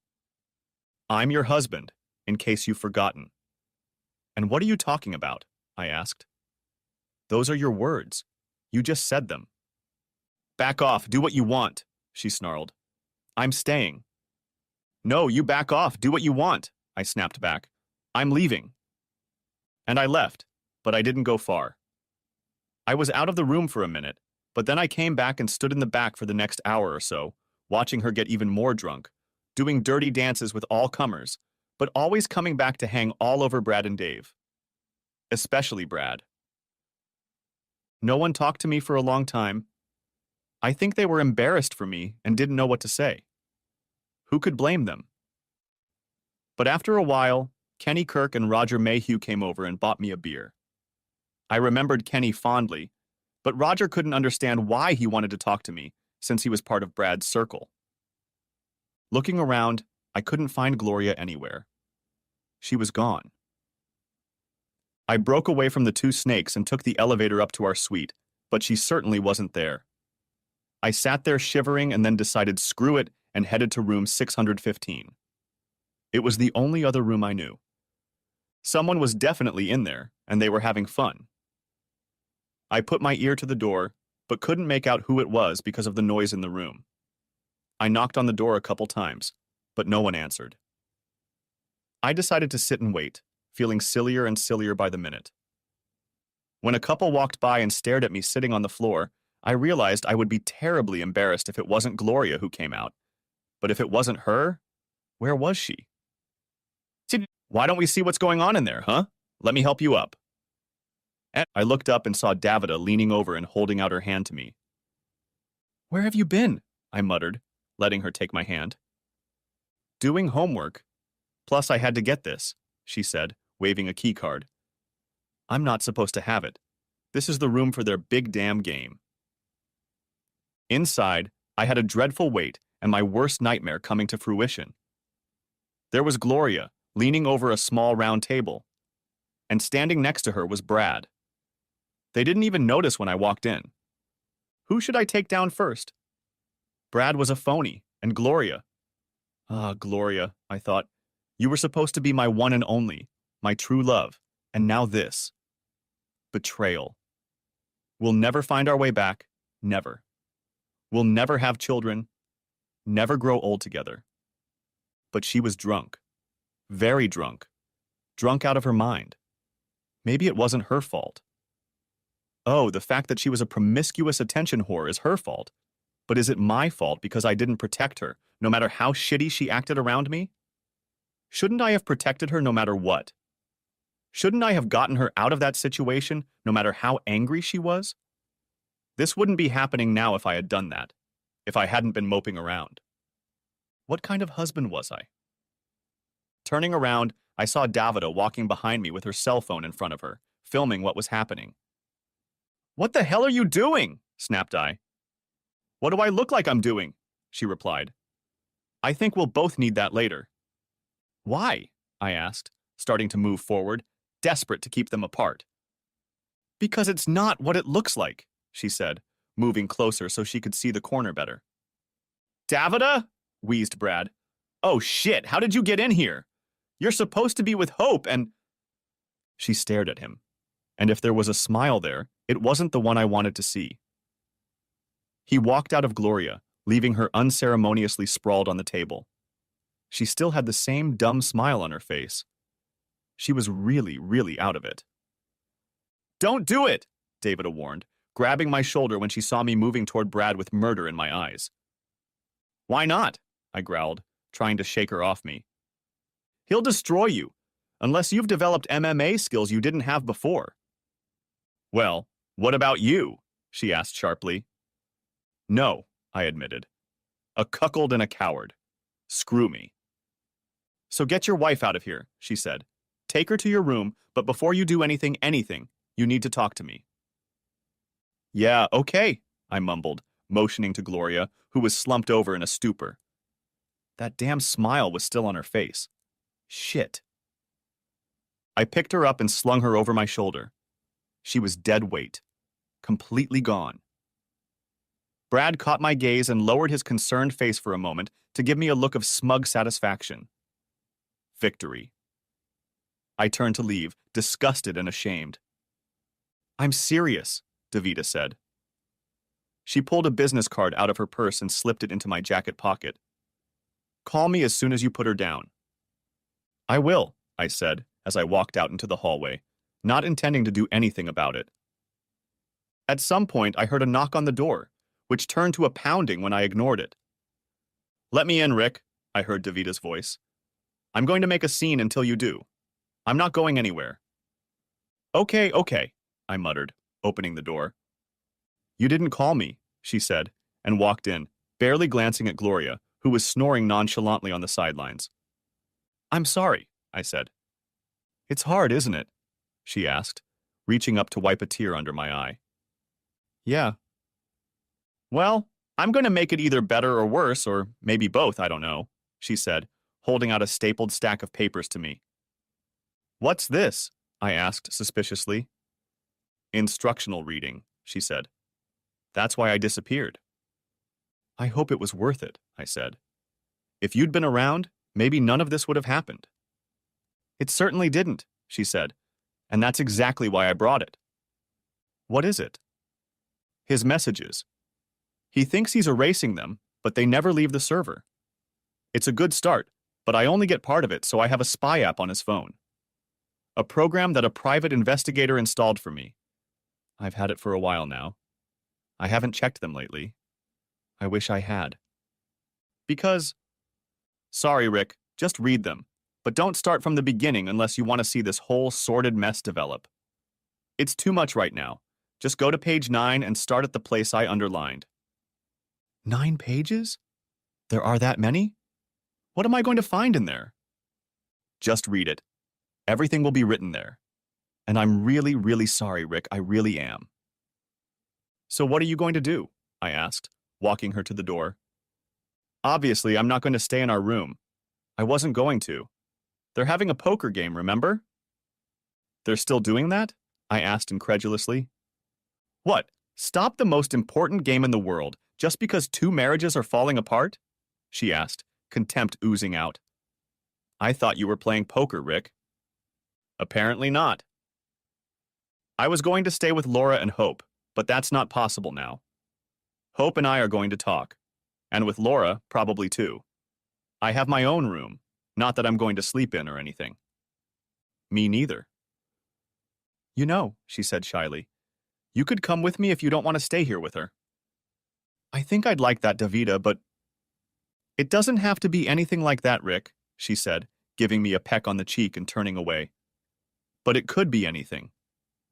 "I'm your husband, in case you've forgotten." "And what are you talking about?" I asked. "Those are your words. You just said them." "Back off, do what you want," she snarled. "I'm staying." "No, you back off, do what you want," I snapped back. "I'm leaving." And I left, but I didn't go far. I was out of the room for a minute, but then I came back and stood in the back for the next hour or so, watching her get even more drunk, doing dirty dances with all comers, but always coming back to hang all over Brad and Dave. Especially Brad. No one talked to me for a long time. I think they were embarrassed for me and didn't know what to say. Who could blame them? But after a while, Kenny Kirk and Roger Mayhew came over and bought me a beer. I remembered Kenny fondly, but Roger couldn't understand why he wanted to talk to me, since he was part of Brad's circle. Looking around, I couldn't find Gloria anywhere. She was gone. I broke away from the two snakes and took the elevator up to our suite, but she certainly wasn't there. I sat there shivering and then decided screw it and headed to room 615. It was the only other room I knew. Someone was definitely in there, and they were having fun. I put my ear to the door, but couldn't make out who it was because of the noise in the room. I knocked on the door a couple times, but no one answered. I decided to sit and wait, feeling sillier and sillier by the minute. When a couple walked by and stared at me sitting on the floor, I realized I would be terribly embarrassed if it wasn't Gloria who came out. But if it wasn't her, where was she? Why don't we see what's going on in there, huh? Let me help you up. And I looked up and saw Davida leaning over and holding out her hand to me. Where have you been? I muttered, letting her take my hand. Doing homework. Plus, I had to get this, she said, waving a key card. I'm not supposed to have it. This is the room for their big damn game. Inside, I had a dreadful wait and my worst nightmare coming to fruition. There was Gloria, leaning over a small round table, and standing next to her was Brad. They didn't even notice when I walked in. Who should I take down first? Brad was a phony, and Gloria. Ah, Gloria, I thought. You were supposed to be my one and only, my true love, and now this. Betrayal. We'll never find our way back, never. We'll never have children, never grow old together. But she was drunk. Very drunk. Drunk out of her mind. Maybe it wasn't her fault. Oh, the fact that she was a promiscuous attention whore is her fault. But is it my fault because I didn't protect her, no matter how shitty she acted around me? Shouldn't I have protected her no matter what? Shouldn't I have gotten her out of that situation, no matter how angry she was? This wouldn't be happening now if I had done that, if I hadn't been moping around. What kind of husband was I? Turning around, I saw Davida walking behind me with her cell phone in front of her, filming what was happening. What the hell are you doing? Snapped I. What do I look like I'm doing? She replied. I think we'll both need that later. Why? I asked, starting to move forward, desperate to keep them apart. Because it's not what it looks like, she said, moving closer so she could see the corner better. Davida? Wheezed Brad. Oh shit, how did you get in here? You're supposed to be with Hope and... She stared at him, and if there was a smile there, it wasn't the one I wanted to see. He walked out of Gloria, leaving her unceremoniously sprawled on the table. She still had the same dumb smile on her face. She was really, really out of it. Don't do it, Davida warned, grabbing my shoulder when she saw me moving toward Brad with murder in my eyes. Why not? I growled, trying to shake her off me. He'll destroy you, unless you've developed MMA skills you didn't have before. Well, what about you? She asked sharply. No, I admitted. A cuckold and a coward. Screw me. So get your wife out of here, she said. Take her to your room, but before you do anything, you need to talk to me. Yeah, okay, I mumbled, motioning to Gloria, who was slumped over in a stupor. That damn smile was still on her face. Shit. I picked her up and slung her over my shoulder. She was dead weight. Completely gone. Brad caught my gaze and lowered his concerned face for a moment to give me a look of smug satisfaction. Victory. I turned to leave, disgusted and ashamed. I'm serious, Davida said. She pulled a business card out of her purse and slipped it into my jacket pocket. Call me as soon as you put her down. I will, I said, as I walked out into the hallway, not intending to do anything about it. At some point, I heard a knock on the door, which turned to a pounding when I ignored it. Let me in, Rick, I heard Davida's voice. I'm going to make a scene until you do. I'm not going anywhere. Okay, I muttered, opening the door. You didn't call me, she said, and walked in, barely glancing at Gloria, who was snoring nonchalantly on the sidelines. I'm sorry, I said. It's hard, isn't it? She asked, reaching up to wipe a tear under my eye. Yeah. Well, I'm going to make it either better or worse, or maybe both, I don't know, she said, holding out a stapled stack of papers to me. What's this? I asked suspiciously. Instructional reading, she said. That's why I disappeared. I hope it was worth it, I said. If you'd been around, maybe none of this would have happened. It certainly didn't, she said, and that's exactly why I brought it. What is it? His messages. He thinks he's erasing them, but they never leave the server. It's a good start, but I only get part of it, so I have a spy app on his phone. A program that a private investigator installed for me. I've had it for a while now. I haven't checked them lately. I wish I had. Because, sorry, Rick, just read them. But don't start from the beginning unless you want to see this whole sordid mess develop. It's too much right now. Just go to page 9 and start at the place I underlined. 9 pages? There are that many? What am I going to find in there? Just read it. Everything will be written there. And I'm really, really sorry, Rick. I really am. So what are you going to do? I asked, walking her to the door. Obviously, I'm not going to stay in our room. I wasn't going to. They're having a poker game, remember? They're still doing that? I asked incredulously. What? Stop the most important game in the world just because 2 marriages are falling apart? She asked, contempt oozing out. I thought you were playing poker, Rick. Apparently not. I was going to stay with Laura and Hope, but that's not possible now. Hope and I are going to talk, and with Laura, probably too. I have my own room, not that I'm going to sleep in or anything. Me neither. You know, she said shyly, you could come with me if you don't want to stay here with her. I think I'd like that, Davida, but... It doesn't have to be anything like that, Rick, she said, giving me a peck on the cheek and turning away. But it could be anything.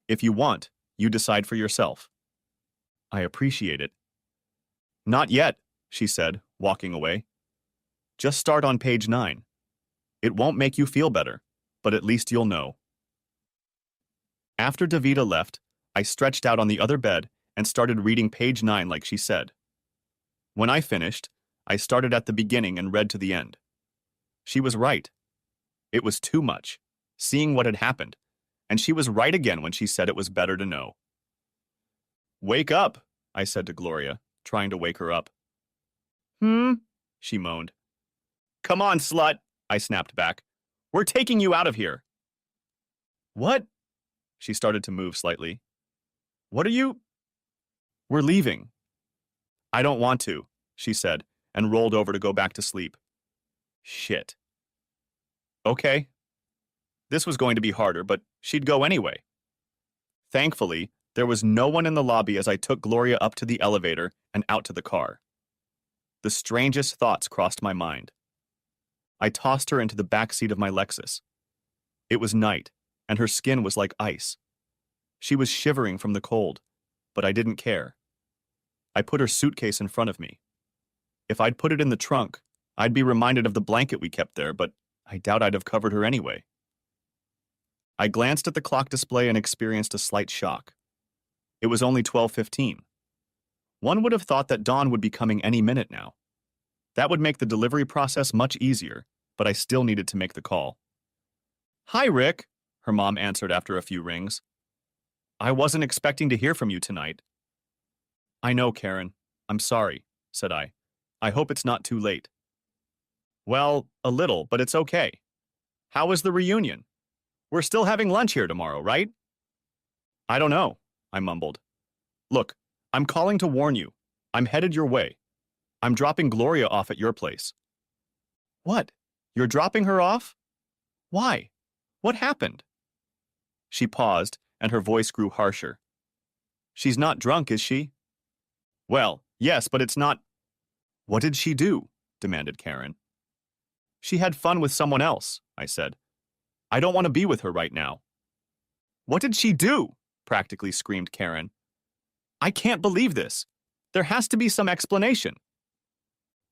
If you want, you decide for yourself. I appreciate it. Not yet, she said, walking away. Just start on page 9. It won't make you feel better, but at least you'll know. After Davida left, I stretched out on the other bed and started reading page 9 like she said. When I finished, I started at the beginning and read to the end. She was right. It was too much, seeing what had happened, and she was right again when she said it was better to know. Wake up, I said to Gloria, trying to wake her up. She moaned. Come on, slut, I snapped back. We're taking you out of here. What? She started to move slightly. What are you? We're leaving. I don't want to, she said, and rolled over to go back to sleep. Shit. Okay. This was going to be harder, but she'd go anyway. Thankfully, there was no one in the lobby as I took Gloria up to the elevator and out to the car. The strangest thoughts crossed my mind. I tossed her into the back seat of my Lexus. It was night, and her skin was like ice. She was shivering from the cold, but I didn't care. I put her suitcase in front of me. If I'd put it in the trunk, I'd be reminded of the blanket we kept there, but I doubt I'd have covered her anyway. I glanced at the clock display and experienced a slight shock. It was only 12:15. One would have thought that dawn would be coming any minute now. That would make the delivery process much easier, but I still needed to make the call. Hi, Rick, her mom answered after a few rings. I wasn't expecting to hear from you tonight. I know, Karen. I'm sorry, said I. I hope it's not too late. Well, a little, but it's okay. How was the reunion? We're still having lunch here tomorrow, right? I don't know, I mumbled. Look, I'm calling to warn you. I'm headed your way. I'm dropping Gloria off at your place. What? You're dropping her off? Why? What happened? She paused, and her voice grew harsher. She's not drunk, is she? Well, yes, but it's not... What did she do? Demanded Karen. She had fun with someone else, I said. I don't want to be with her right now. What did she do? Practically screamed Karen. I can't believe this. There has to be some explanation.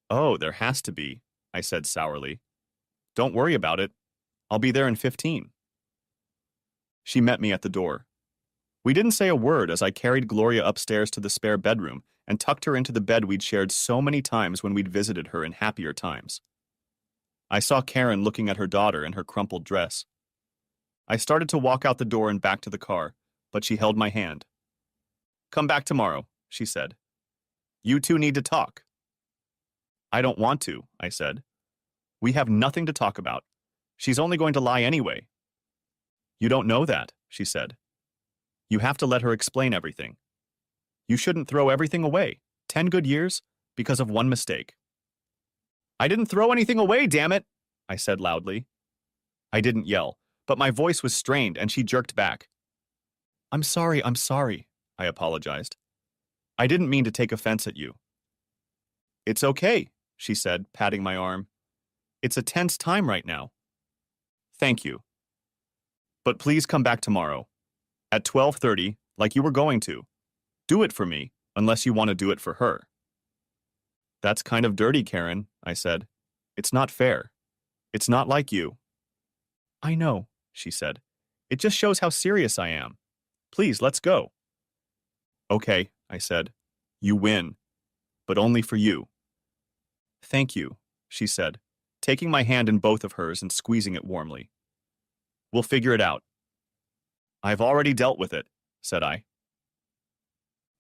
Oh, there has to be, I said sourly. Don't worry about it. I'll be there in 15. She met me at the door. We didn't say a word as I carried Gloria upstairs to the spare bedroom and tucked her into the bed we'd shared so many times when we'd visited her in happier times. I saw Karen looking at her daughter in her crumpled dress. I started to walk out the door and back to the car, but she held my hand. Come back tomorrow, she said. You two need to talk. I don't want to, I said. We have nothing to talk about. She's only going to lie anyway. You don't know that, she said. You have to let her explain everything. You shouldn't throw everything away, 10 good years, because of one mistake. I didn't throw anything away, damn it, I said loudly. I didn't yell, but my voice was strained and she jerked back. I'm sorry. I apologized. I didn't mean to take offense at you. It's okay, she said, patting my arm. It's a tense time right now. Thank you. But please come back tomorrow. At 12:30, like you were going to. Do it for me, unless you want to do it for her. That's kind of dirty, Karen, I said. It's not fair. It's not like you. I know, she said. It just shows how serious I am. Please, let's go. Okay, I said. You win. But only for you. Thank you, she said, taking my hand in both of hers and squeezing it warmly. We'll figure it out. I've already dealt with it, said I.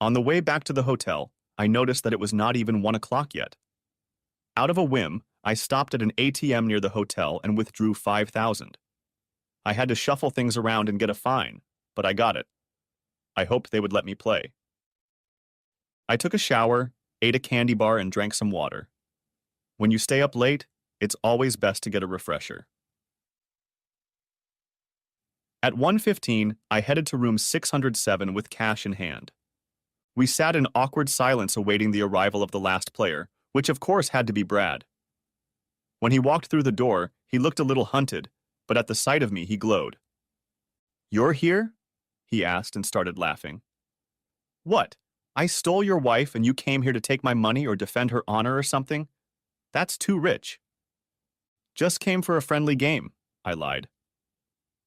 On the way back to the hotel, I noticed that it was not even 1 o'clock yet. Out of a whim, I stopped at an ATM near the hotel and withdrew $5,000. I had to shuffle things around and get a fine, but I got it. I hoped they would let me play. I took a shower, ate a candy bar, and drank some water. When you stay up late, it's always best to get a refresher. At 1:15, I headed to room 607 with cash in hand. We sat in awkward silence awaiting the arrival of the last player, which of course had to be Brad. When he walked through the door, he looked a little hunted, but at the sight of me he glowed. You're here? He asked and started laughing. What? I stole your wife and you came here to take my money or defend her honor or something? That's too rich. Just came for a friendly game, I lied.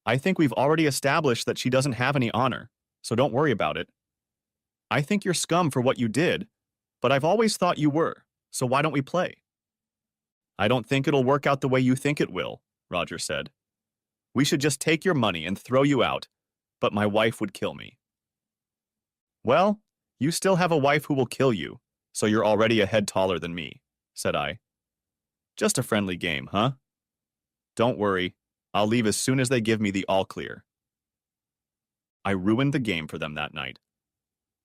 I think we've already established that she doesn't have any honor, so don't worry about it. I think you're scum for what you did, but I've always thought you were, so why don't we play? I don't think it'll work out the way you think it will, Roger said. We should just take your money and throw you out, but my wife would kill me. Well, you still have a wife who will kill you, so you're already a head taller than me, said I. Just a friendly game, huh? Don't worry, I'll leave as soon as they give me the all clear. I ruined the game for them that night.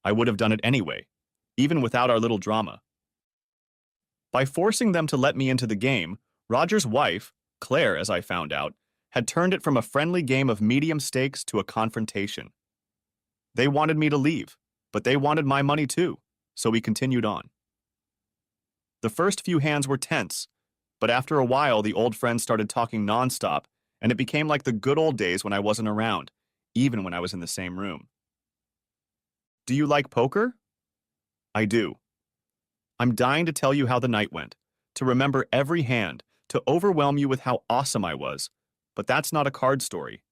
I would have done it anyway, even without our little drama. By forcing them to let me into the game, Roger's wife, Claire, as I found out, had turned it from a friendly game of medium stakes to a confrontation. They wanted me to leave, but they wanted my money too, so we continued on. The first few hands were tense, but after a while the old friends started talking nonstop, and it became like the good old days when I wasn't around, even when I was in the same room. Do you like poker? I do. I'm dying to tell you how the night went, to remember every hand, to overwhelm you with how awesome I was, but that's not a card story.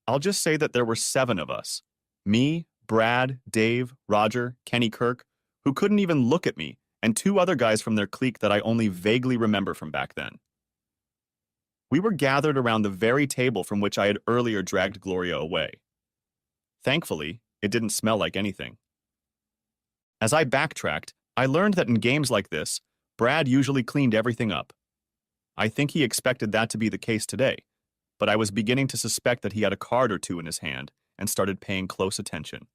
I'll just say that there were 7 of us. Me, Brad, Dave, Roger, Kenny Kirk, who couldn't even look at me, and 2 other guys from their clique that I only vaguely remember from back then. We were gathered around the very table from which I had earlier dragged Gloria away. Thankfully, it didn't smell like anything. As I backtracked, I learned that in games like this, Brad usually cleaned everything up. I think he expected that to be the case today, but I was beginning to suspect that he had a card or 2 in his hand and started paying close attention.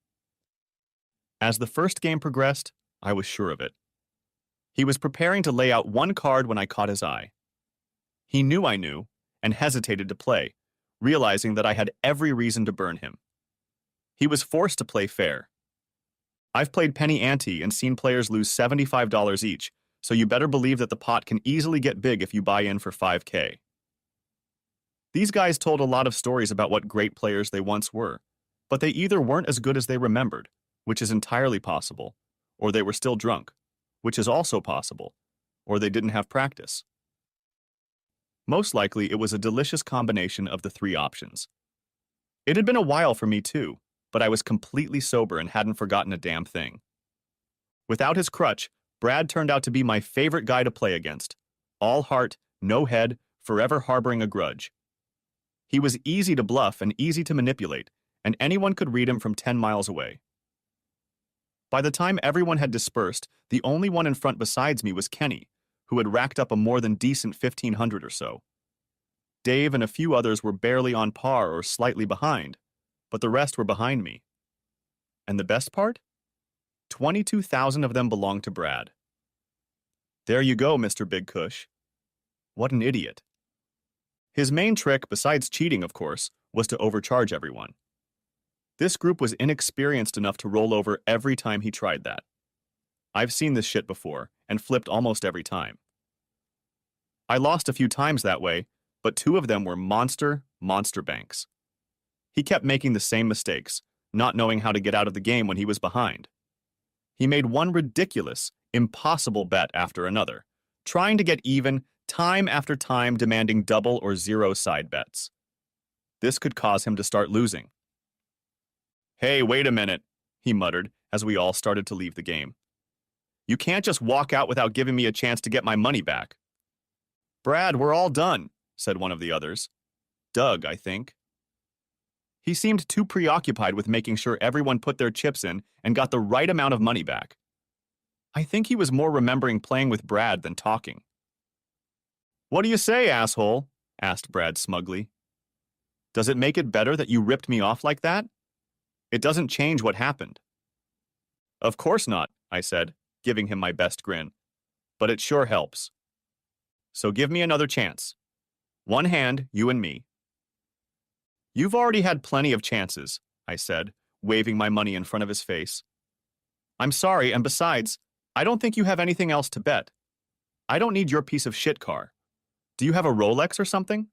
As the first game progressed, I was sure of it. He was preparing to lay out 1 card when I caught his eye. He knew I knew and hesitated to play, realizing that I had every reason to burn him. He was forced to play fair. I've played penny ante and seen players lose $75 each, so you better believe that the pot can easily get big if you buy in for $5K. These guys told a lot of stories about what great players they once were, but they either weren't as good as they remembered, which is entirely possible, or they were still drunk, which is also possible, or they didn't have practice. Most likely, it was a delicious combination of the 3 options. It had been a while for me too, but I was completely sober and hadn't forgotten a damn thing. Without his crutch, Brad turned out to be my favorite guy to play against. All heart, no head, forever harboring a grudge. He was easy to bluff and easy to manipulate, and anyone could read him from 10 miles away. By the time everyone had dispersed, the only one in front besides me was Kenny, who had racked up a more than decent 1,500 or so. Dave and a few others were barely on par or slightly behind, but the rest were behind me. And the best part? 22,000 of them belonged to Brad. There you go, Mr. Big Cush. What an idiot. His main trick, besides cheating, of course, was to overcharge everyone. This group was inexperienced enough to roll over every time he tried that. I've seen this shit before, and flipped almost every time. I lost a few times that way, but 2 of them were monster banks. He kept making the same mistakes, not knowing how to get out of the game when he was behind. He made one ridiculous, impossible bet after another, trying to get even time after time, demanding double or zero side bets. This could cause him to start losing. "Hey, wait a minute," he muttered as we all started to leave the game. "You can't just walk out without giving me a chance to get my money back." "Brad, we're all done," said one of the others. Doug, I think. He seemed too preoccupied with making sure everyone put their chips in and got the right amount of money back. I think he was more remembering playing with Brad than talking. "What do you say, asshole?" asked Brad smugly. "Does it make it better that you ripped me off like that? It doesn't change what happened." "Of course not," I said, giving him my best grin. "But it sure helps. So give me another chance. One hand, you and me." "You've already had plenty of chances," I said, waving my money in front of his face. "I'm sorry, and besides, I don't think you have anything else to bet. I don't need your piece of shit car. Do you have a Rolex or something?"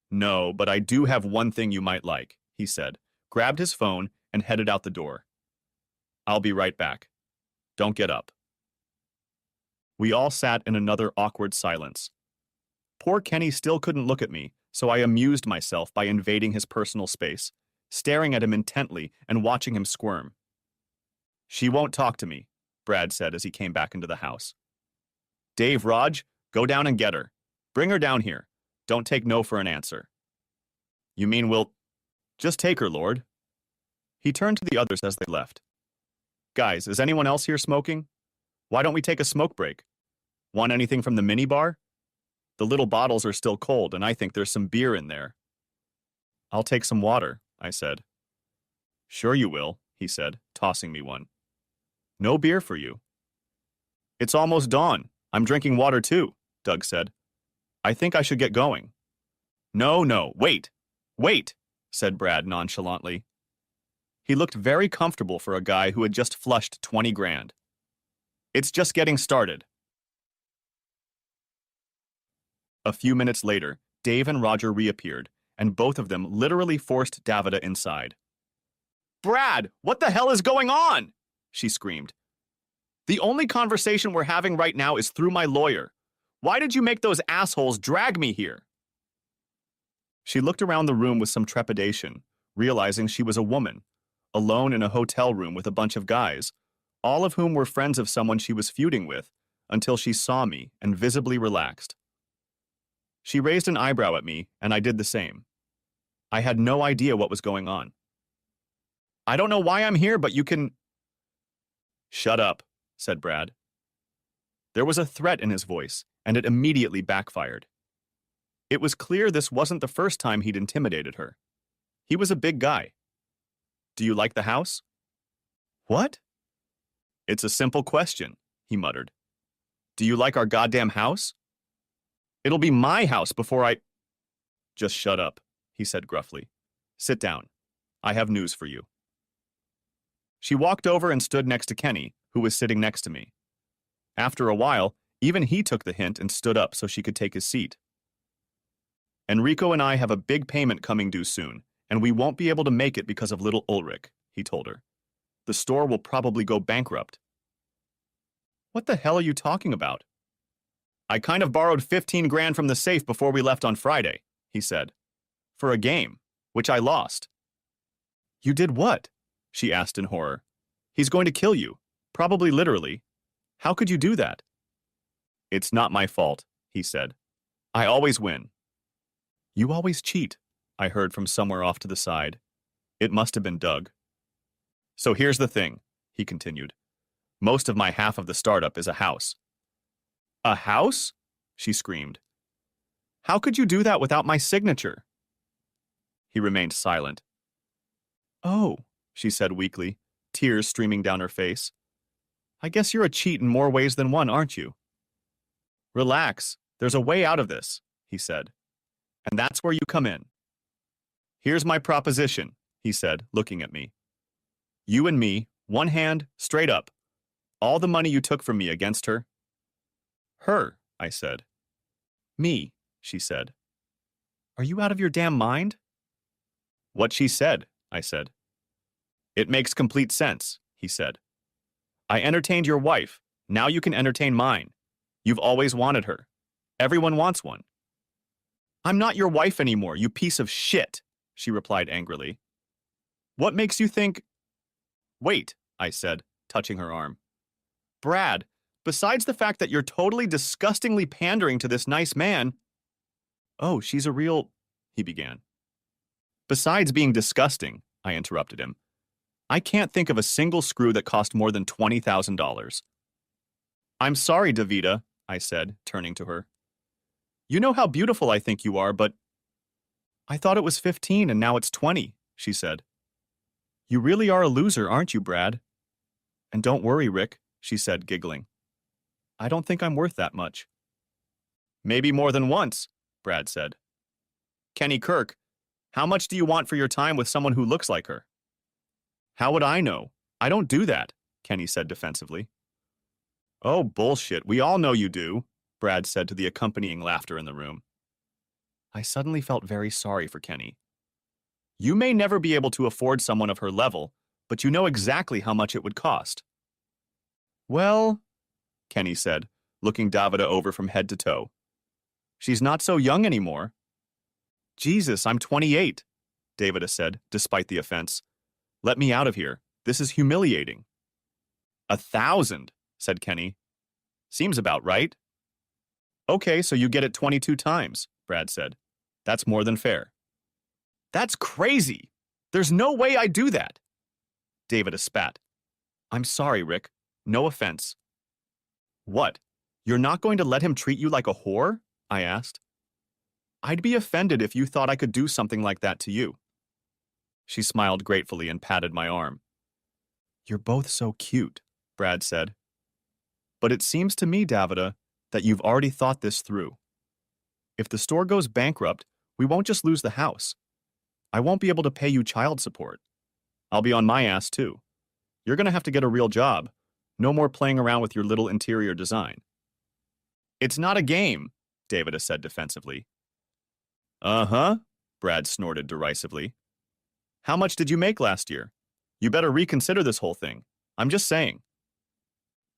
"No, but I do have one thing you might like," he said, grabbed his phone, and headed out the door. "I'll be right back. Don't get up." We all sat in another awkward silence. Poor Kenny still couldn't look at me, so I amused myself by invading his personal space, staring at him intently and watching him squirm. "She won't talk to me," Brad said as he came back into the house. "Dave, Raj, go down and get her. Bring her down here. Don't take no for an answer." "You mean we'll—" "Just take her, Lord." He turned to the others as they left. "Guys, is anyone else here smoking? Why don't we take a smoke break? Want anything from the minibar? The little bottles are still cold, and I think there's some beer in there." "I'll take some water," I said. "Sure you will," he said, tossing me one. "No beer for you." "It's almost dawn. I'm drinking water too," Doug said. "I think I should get going." No, wait, said Brad nonchalantly. He looked very comfortable for a guy who had just flushed 20 grand. "It's just getting started." A few minutes later, Dave and Roger reappeared, and both of them literally forced Davida inside. "Brad, what the hell is going on?" she screamed. "The only conversation we're having right now is through my lawyer. Why did you make those assholes drag me here?" She looked around the room with some trepidation, realizing she was a woman, alone in a hotel room with a bunch of guys, all of whom were friends of someone she was feuding with, until she saw me and visibly relaxed. She raised an eyebrow at me, and I did the same. I had no idea what was going on. "I don't know why I'm here, but you can—" "Shut up," said Brad. There was a threat in his voice, and it immediately backfired. It was clear this wasn't the first time he'd intimidated her. He was a big guy. "Do you like the house?" "What?" "It's a simple question," he muttered. "Do you like our goddamn house?" "It'll be my house before I—" "Just shut up," he said gruffly. "Sit down. I have news for you." She walked over and stood next to Kenny, who was sitting next to me. After a while, even he took the hint and stood up so she could take his seat. "Enrico and I have a big payment coming due soon, and we won't be able to make it because of little Ulrich," he told her. "The store will probably go bankrupt." "What the hell are you talking about?" "I kind of borrowed 15 grand from the safe before we left on Friday," he said. "For a game, which I lost." "You did what?" she asked in horror. "He's going to kill you, probably literally. How could you do that?" "It's not my fault," he said. "I always win." "You always cheat," I heard from somewhere off to the side. It must have been Doug. "So here's the thing," he continued. "Most of my half of the startup is a house." "A house?" she screamed. "How could you do that without my signature?" He remained silent. "Oh," she said weakly, tears streaming down her face. "I guess you're a cheat in more ways than one, aren't you?" "Relax, there's a way out of this," he said. "And that's where you come in. Here's my proposition," he said, looking at me. You and me, one hand, straight up. All the money you took from me against her. Her, I said. Me, she said. Are you out of your damn mind? What she said, I said. It makes complete sense, he said. I entertained your wife. Now you can entertain mine. You've always wanted her. Everyone wants one. I'm not your wife anymore, you piece of shit, she replied angrily. What makes you think... Wait, I said, touching her arm. Brad, besides the fact that you're totally disgustingly pandering to this nice man... Oh, she's a real... he began. Besides being disgusting, I interrupted him, I can't think of a single screw that cost more than $20,000. I'm sorry, Davida, I said, turning to her. You know how beautiful I think you are, but... I thought it was 15 and now it's 20, she said. You really are a loser, aren't you, Brad? And don't worry, Rick, she said, giggling. I don't think I'm worth that much. Maybe more than once, Brad said. Kenny Kirk, how much do you want for your time with someone who looks like her? How would I know? I don't do that, Kenny said defensively. Oh, bullshit, we all know you do, Brad said to the accompanying laughter in the room. I suddenly felt very sorry for Kenny. You may never be able to afford someone of her level, but you know exactly how much it would cost. Well, Kenny said, looking Davida over from head to toe. She's not so young anymore. Jesus, I'm 28, Davida said, despite the offense. Let me out of here. This is humiliating. 1,000, said Kenny. Seems about right. Okay, so you get it 22 times, Brad said. That's more than fair. That's crazy. There's no way I do that. Davida spat. I'm sorry, Rick. No offense. What? You're not going to let him treat you like a whore? I asked. I'd be offended if you thought I could do something like that to you. She smiled gratefully and patted my arm. You're both so cute, Brad said. But it seems to me, Davida, that you've already thought this through. If the store goes bankrupt, we won't just lose the house. I won't be able to pay you child support. I'll be on my ass, too. You're going to have to get a real job. No more playing around with your little interior design. It's not a game, Davida said defensively. Uh-huh, Brad snorted derisively. How much did you make last year? You better reconsider this whole thing. I'm just saying.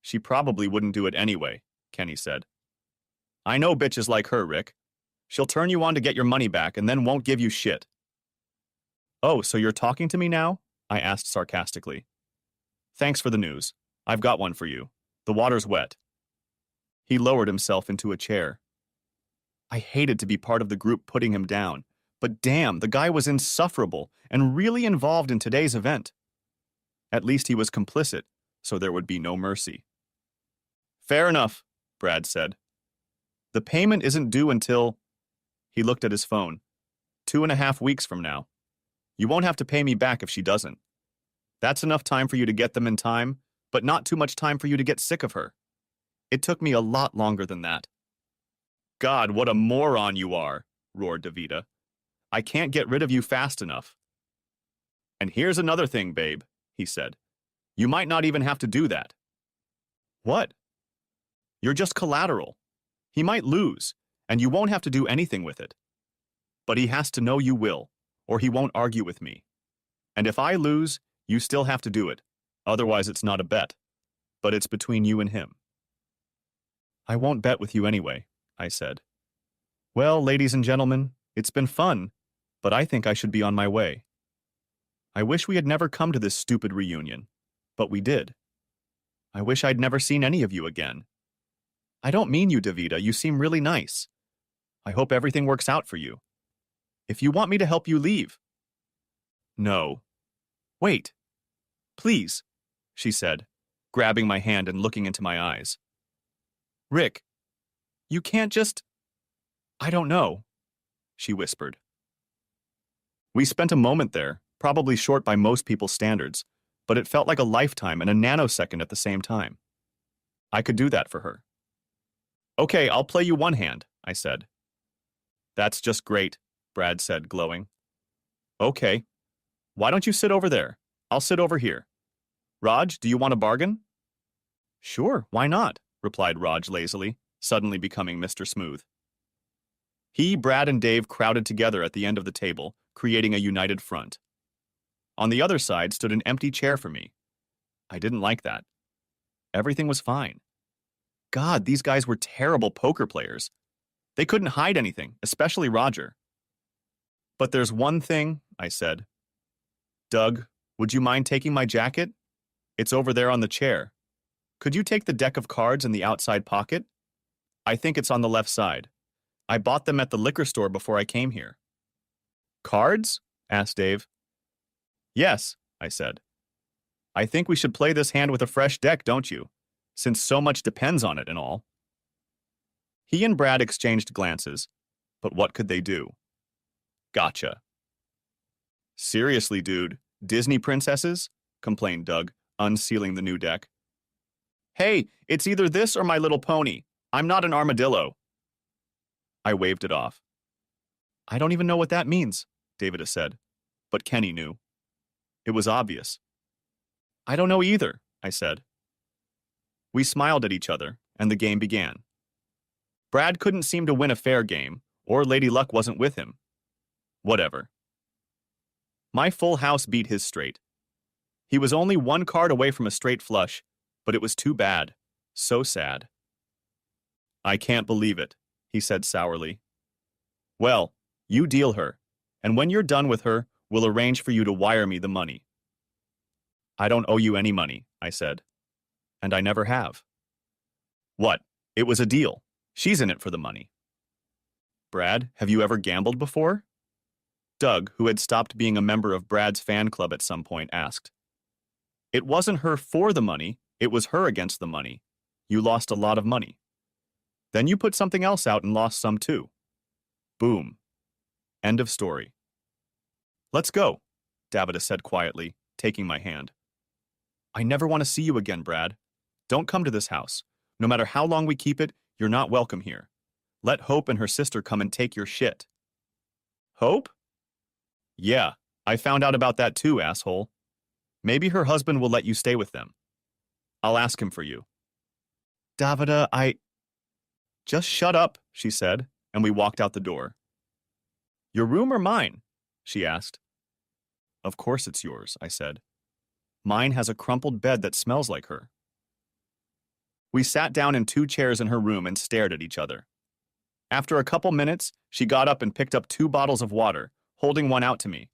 She probably wouldn't do it anyway, Kenny said. I know bitches like her, Rick. She'll turn you on to get your money back and then won't give you shit. Oh, so you're talking to me now? I asked sarcastically. Thanks for the news. I've got one for you. The water's wet. He lowered himself into a chair. I hated to be part of the group putting him down, but damn, the guy was insufferable and really involved in today's event. At least he was complicit, so there would be no mercy. Fair enough, Brad said. The payment isn't due until... He looked at his phone. 2.5 weeks from now. You won't have to pay me back if she doesn't. That's enough time for you to get them in time, but not too much time for you to get sick of her. It took me a lot longer than that. God, what a moron you are, roared Davida. I can't get rid of you fast enough. And here's another thing, babe, he said. You might not even have to do that. What? You're just collateral. He might lose, and you won't have to do anything with it. But he has to know you will, or he won't argue with me. And if I lose, you still have to do it. Otherwise, it's not a bet. But it's between you and him. I won't bet with you anyway, I said. Well, ladies and gentlemen, it's been fun, but I think I should be on my way. I wish we had never come to this stupid reunion, but we did. I wish I'd never seen any of you again. I don't mean you, Davida. You seem really nice. I hope everything works out for you. If you want me to help you leave. No. Wait. Please, she said, grabbing my hand and looking into my eyes. Rick, you can't just... I don't know, she whispered. We spent a moment there, probably short by most people's standards, but it felt like a lifetime and a nanosecond at the same time. I could do that for her. Okay, I'll play you one hand, I said. That's just great, Brad said, glowing. Okay. Why don't you sit over there? I'll sit over here. Raj, do you want a bargain? Sure, why not? Replied Raj lazily, suddenly becoming Mr. Smooth. He, Brad, and Dave crowded together at the end of the table, creating a united front. On the other side stood an empty chair for me. I didn't like that. Everything was fine. God, these guys were terrible poker players. They couldn't hide anything, especially Roger. But there's one thing, I said. Doug, would you mind taking my jacket? It's over there on the chair. Could you take the deck of cards in the outside pocket? I think it's on the left side. I bought them at the liquor store before I came here. Cards? Asked Dave. Yes, I said. I think we should play this hand with a fresh deck, don't you? Since so much depends on it and all. He and Brad exchanged glances, but what could they do? Gotcha. Seriously, dude, Disney princesses? Complained Doug, unsealing the new deck. Hey, it's either this or My Little Pony. I'm not an armadillo. I waved it off. I don't even know what that means, David said, but Kenny knew. It was obvious. I don't know either, I said. We smiled at each other, and the game began. Brad couldn't seem to win a fair game, or Lady Luck wasn't with him. Whatever. My full house beat his straight. He was only one card away from a straight flush, but it was too bad. So sad. I can't believe it, he said sourly. Well, you deal her, and when you're done with her, we'll arrange for you to wire me the money. I don't owe you any money, I said. And I never have. What? It was a deal. She's in it for the money. Brad, have you ever gambled before? Doug, who had stopped being a member of Brad's fan club at some point, asked. It wasn't her for the money, it was her against the money. You lost a lot of money. Then you put something else out and lost some too. Boom. End of story. Let's go, Davida said quietly, taking my hand. I never want to see you again, Brad. Don't come to this house. No matter how long we keep it, you're not welcome here. Let Hope and her sister come and take your shit. Hope? Yeah, I found out about that too, asshole. Maybe her husband will let you stay with them. I'll ask him for you. Davida, Just shut up, she said, and we walked out the door. Your room or mine? She asked. Of course it's yours, I said. Mine has a crumpled bed that smells like her. We sat down in 2 chairs in her room and stared at each other. After a couple minutes, she got up and picked up 2 bottles of water, holding one out to me.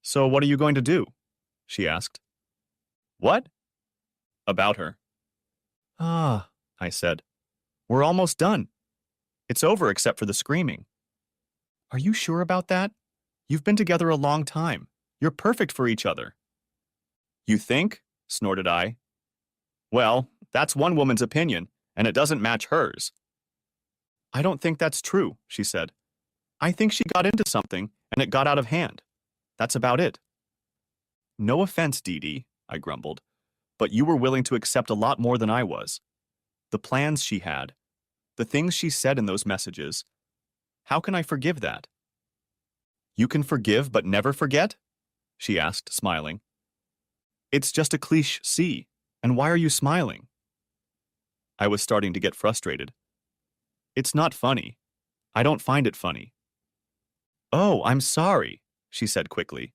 So what are you going to do? She asked. What? About her. Ah, I said. We're almost done. It's over except for the screaming. Are you sure about that? You've been together a long time. You're perfect for each other. You think? Snorted I. Well, that's one woman's opinion, and it doesn't match hers. I don't think that's true, she said. I think she got into something, and it got out of hand. That's about it. No offense, Dee Dee, I grumbled, but you were willing to accept a lot more than I was. The plans she had, the things she said in those messages. How can I forgive that? You can forgive but never forget? She asked, smiling. It's just a cliché, and why are you smiling? I was starting to get frustrated. It's not funny. I don't find it funny. Oh, I'm sorry, she said quickly.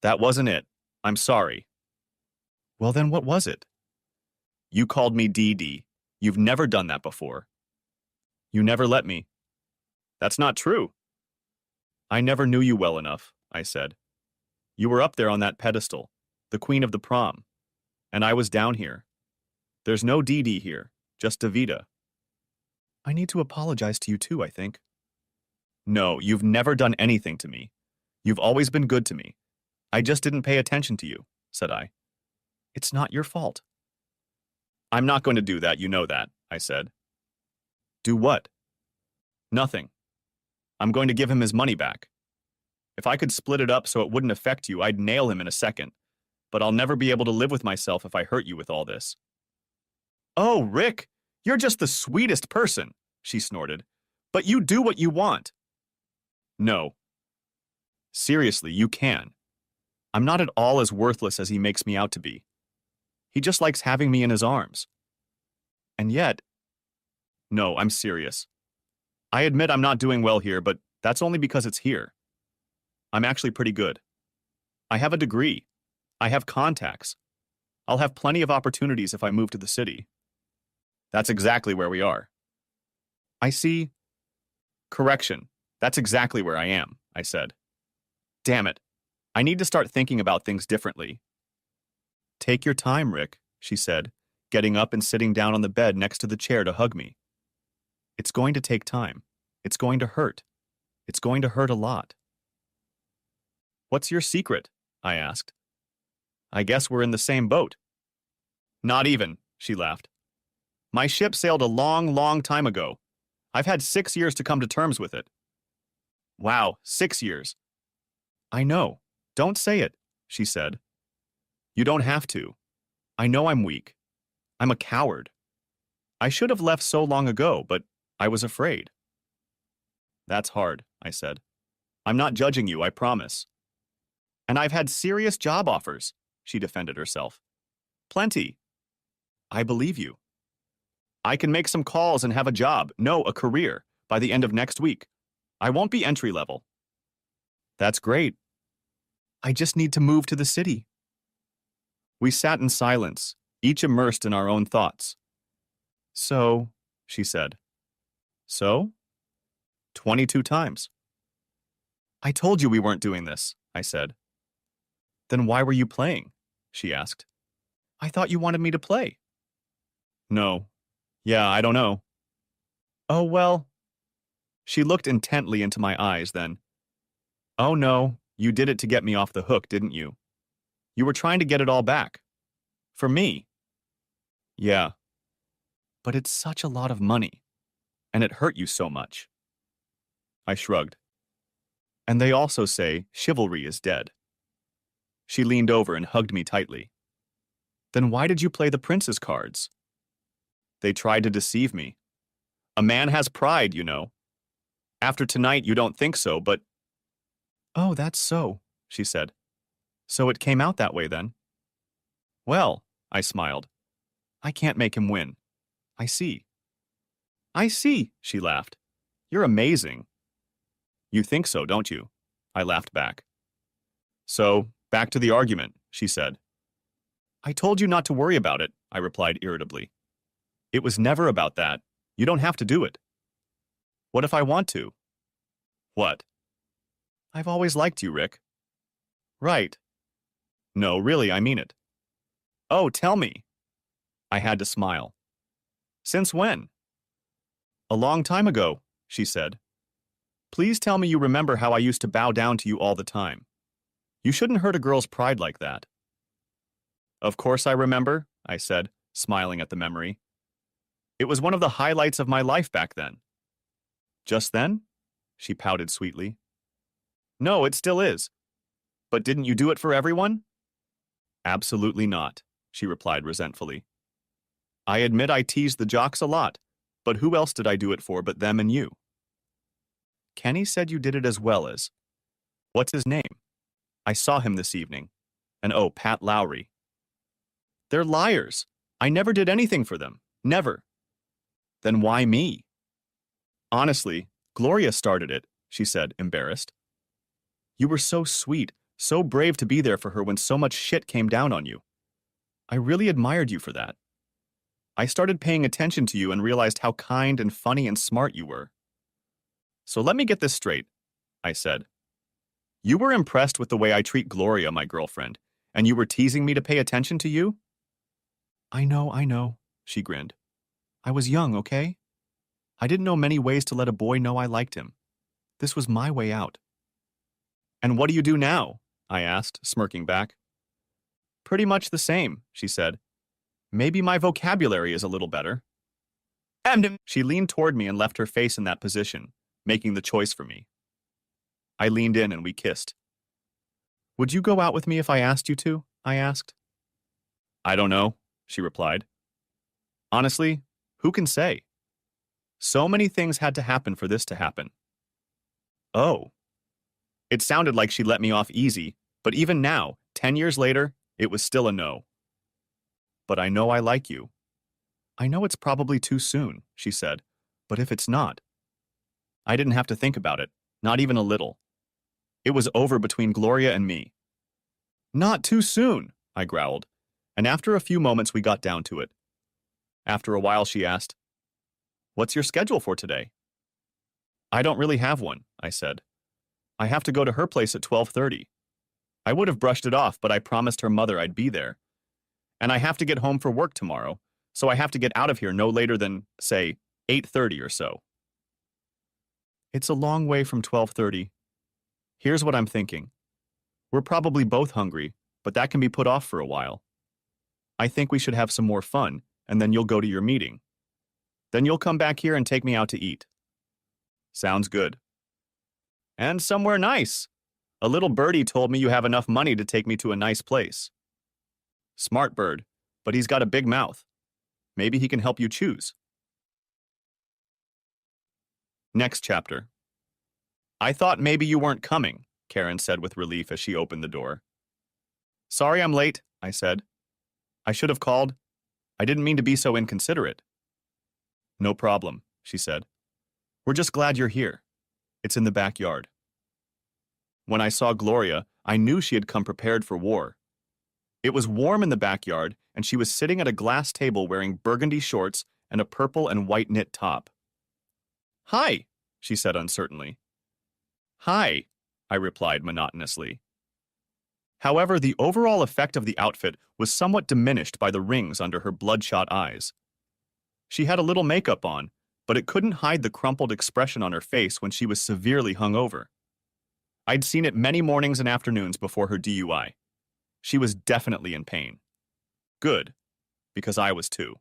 That wasn't it. I'm sorry. Well, then what was it? You called me Dee Dee. You've never done that before. You never let me. That's not true. I never knew you well enough, I said. You were up there on that pedestal, the queen of the prom, and I was down here. There's no Dee Dee here, just Davida. I need to apologize to you too, I think. No, you've never done anything to me. You've always been good to me. I just didn't pay attention to you, said I. It's not your fault. I'm not going to do that, you know that, I said. Do what? Nothing. I'm going to give him his money back. If I could split it up so it wouldn't affect you, I'd nail him in a second. But I'll never be able to live with myself if I hurt you with all this. Oh, Rick, you're just the sweetest person, she snorted. But you do what you want. No. Seriously, you can. I'm not at all as worthless as he makes me out to be. He just likes having me in his arms. And yet, no, I'm serious. I admit I'm not doing well here, but that's only because it's here. I'm actually pretty good. I have a degree. I have contacts. I'll have plenty of opportunities if I move to the city. That's exactly where we are. I see. Correction. That's exactly where I am, I said. Damn it. I need to start thinking about things differently. Take your time, Rick, she said, getting up and sitting down on the bed next to the chair to hug me. It's going to take time. It's going to hurt. It's going to hurt a lot. What's your secret? I asked. I guess we're in the same boat. Not even, she laughed. My ship sailed a long, long time ago. I've had 6 years to come to terms with it. Wow, 6 years. I know. Don't say it, she said. You don't have to. I know I'm weak. I'm a coward. I should have left so long ago, but I was afraid. That's hard, I said. I'm not judging you, I promise. And I've had serious job offers, she defended herself. Plenty. I believe you. I can make some calls and have a job, no, a career, by the end of next week. I won't be entry level. That's great. I just need to move to the city. We sat in silence, each immersed in our own thoughts. So, she said. So? 22 times. I told you we weren't doing this, I said. Then why were you playing? She asked. I thought you wanted me to play. No. Yeah, I don't know. Oh, well. She looked intently into my eyes then. Oh, no, you did it to get me off the hook, didn't you? You were trying to get it all back. For me. Yeah. But it's such a lot of money. And it hurt you so much. I shrugged. And they also say chivalry is dead. She leaned over and hugged me tightly. Then why did you play the prince's cards? They tried to deceive me. A man has pride, you know. After tonight, you don't think so, but... Oh, that's so, she said. So it came out that way then? Well, I smiled. I can't make him win. I see. I see, she laughed. You're amazing. You think so, don't you? I laughed back. So, back to the argument, she said. I told you not to worry about it, I replied irritably. It was never about that. You don't have to do it. What if I want to? What? I've always liked you, Rick. Right. No, really, I mean it. Oh, tell me. I had to smile. Since when? A long time ago, she said. Please tell me you remember how I used to bow down to you all the time. You shouldn't hurt a girl's pride like that. Of course I remember, I said, smiling at the memory. It was one of the highlights of my life back then. Just then? She pouted sweetly. No, it still is. But didn't you do it for everyone? Absolutely not, she replied resentfully. I admit I teased the jocks a lot, but who else did I do it for but them and you? Kenny said you did it as well as... What's his name? I saw him this evening. And oh, Pat Lowry. They're liars. I never did anything for them. Never. Then why me? Honestly, Gloria started it, she said, embarrassed. You were so sweet, so brave to be there for her when so much shit came down on you. I really admired you for that. I started paying attention to you and realized how kind and funny and smart you were. So let me get this straight, I said. You were impressed with the way I treat Gloria, my girlfriend, and you were teasing me to pay attention to you? I know, she grinned. I was young, okay? I didn't know many ways to let a boy know I liked him. This was my way out. And what do you do now? I asked, smirking back. Pretty much the same, she said. Maybe my vocabulary is a little better. She leaned toward me and left her face in that position, making the choice for me. I leaned in and we kissed. Would you go out with me if I asked you to? I asked. I don't know, she replied. Honestly, who can say? So many things had to happen for this to happen. Oh. It sounded like she let me off easy, but even now, 10 years later, it was still a no. But I know I like you. I know it's probably too soon, she said, but if it's not, I didn't have to think about it, not even a little. It was over between Gloria and me. Not too soon, I growled, and after a few moments we got down to it. After a while she asked, "What's your schedule for today?" "I don't really have one," I said. "I have to go to her place at 12:30. I would have brushed it off, but I promised her mother I'd be there. And I have to get home for work tomorrow, so I have to get out of here no later than, say, 8:30 or so." "It's a long way from 12:30. Here's what I'm thinking. We're probably both hungry, but that can be put off for a while. I think we should have some more fun, and then you'll go to your meeting. Then you'll come back here and take me out to eat." "Sounds good." "And somewhere nice. A little birdie told me you have enough money to take me to a nice place." "Smart bird, but he's got a big mouth. Maybe he can help you choose." Next chapter. "I thought maybe you weren't coming," Karen said with relief as she opened the door. "Sorry I'm late," I said. "I should have called. I didn't mean to be so inconsiderate." "No problem," she said. "We're just glad you're here. It's in the backyard." When I saw Gloria, I knew she had come prepared for war. It was warm in the backyard, and she was sitting at a glass table wearing burgundy shorts and a purple and white knit top. "Hi," she said uncertainly. "Hi," I replied monotonously. However, the overall effect of the outfit was somewhat diminished by the rings under her bloodshot eyes. She had a little makeup on, but it couldn't hide the crumpled expression on her face when she was severely hungover. I'd seen it many mornings and afternoons before her DUI. She was definitely in pain. Good, because I was too.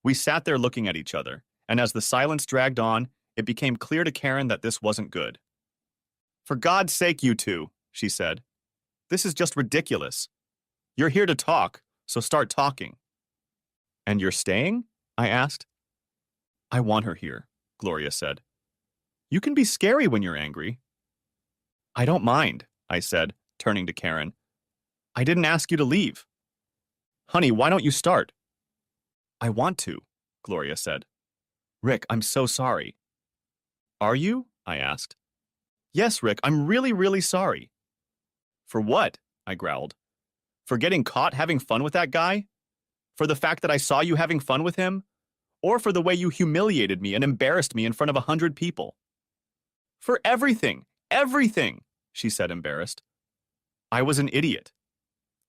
We sat there looking at each other, and as the silence dragged on, it became clear to Karen that this wasn't good. "For God's sake, you two," she said. "This is just ridiculous. You're here to talk, so start talking." "And you're staying?" I asked. "I want her here," Gloria said. "You can be scary when you're angry." "I don't mind," I said, turning to Karen. "I didn't ask you to leave." "Honey, why don't you start?" "I want to," Gloria said. "Rick, I'm so sorry." "Are you?" I asked. "Yes, Rick, I'm really, really sorry." "For what?" I growled. "For getting caught having fun with that guy? For the fact that I saw you having fun with him? Or for the way you humiliated me and embarrassed me in front of 100 people?" "For everything, everything," she said, embarrassed. "I was an idiot.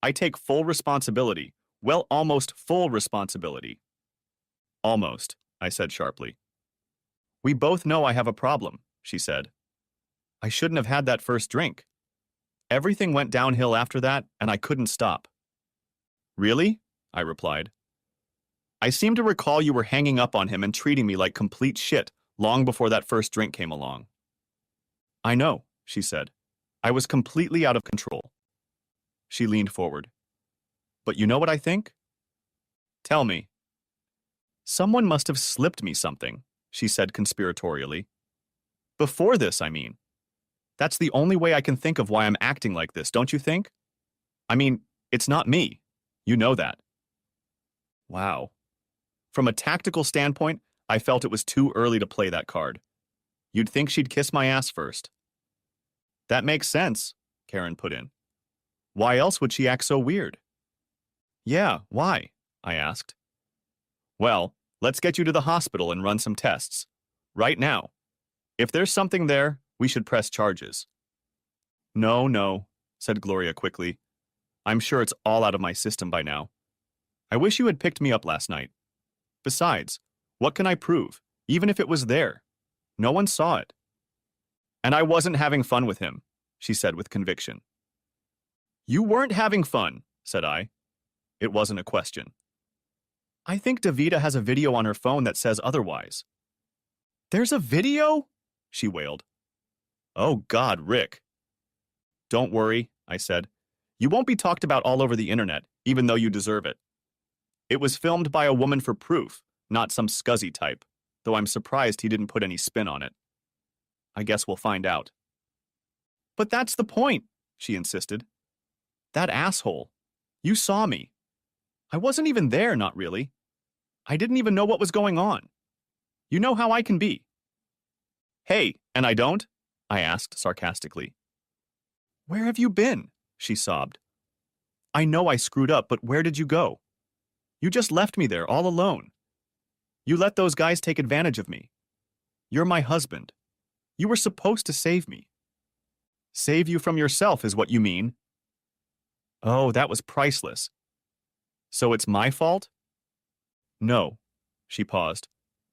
I take full responsibility. Well, almost full responsibility." "Almost," I said sharply. "We both know I have a problem," she said. "I shouldn't have had that first drink. Everything went downhill after that, and I couldn't stop." "Really?" I replied. "I seem to recall you were hanging up on him and treating me like complete shit long before that first drink came along." "I know," she said. "I was completely out of control." She leaned forward. "But you know what I think?" "Tell me." "Someone must have slipped me something," she said conspiratorially. "Before this, I mean. That's the only way I can think of why I'm acting like this, don't you think? I mean, it's not me. You know that." Wow. From a tactical standpoint, I felt it was too early to play that card. You'd think she'd kiss my ass first. "That makes sense," Karen put in. "Why else would she act so weird?" "Yeah, why?" I asked. "Well, let's get you to the hospital and run some tests. Right now. If there's something there, we should press charges." "No, no," said Gloria quickly. "I'm sure it's all out of my system by now. I wish you had picked me up last night. Besides, what can I prove, even if it was there? No one saw it." "And I wasn't having fun with him," she said with conviction. "You weren't having fun," said I. It wasn't a question. "I think Davida has a video on her phone that says otherwise." "There's a video?" she wailed. "Oh God, Rick." "Don't worry," I said. "You won't be talked about all over the internet, even though you deserve it. It was filmed by a woman for proof, not some scuzzy type, though I'm surprised he didn't put any spin on it. I guess we'll find out." "But that's the point," she insisted. That asshole. You saw me. I wasn't even there, not really. I didn't even know what was going on. You know how I can be. Hey, and I don't? I asked sarcastically. Where have you been? She sobbed. I know I screwed up, but where did you go? You just left me there all alone. You let those guys take advantage of me. You're my husband. You were supposed to save me. Save you from yourself is what you mean. Oh, that was priceless. So it's my fault? No. She paused.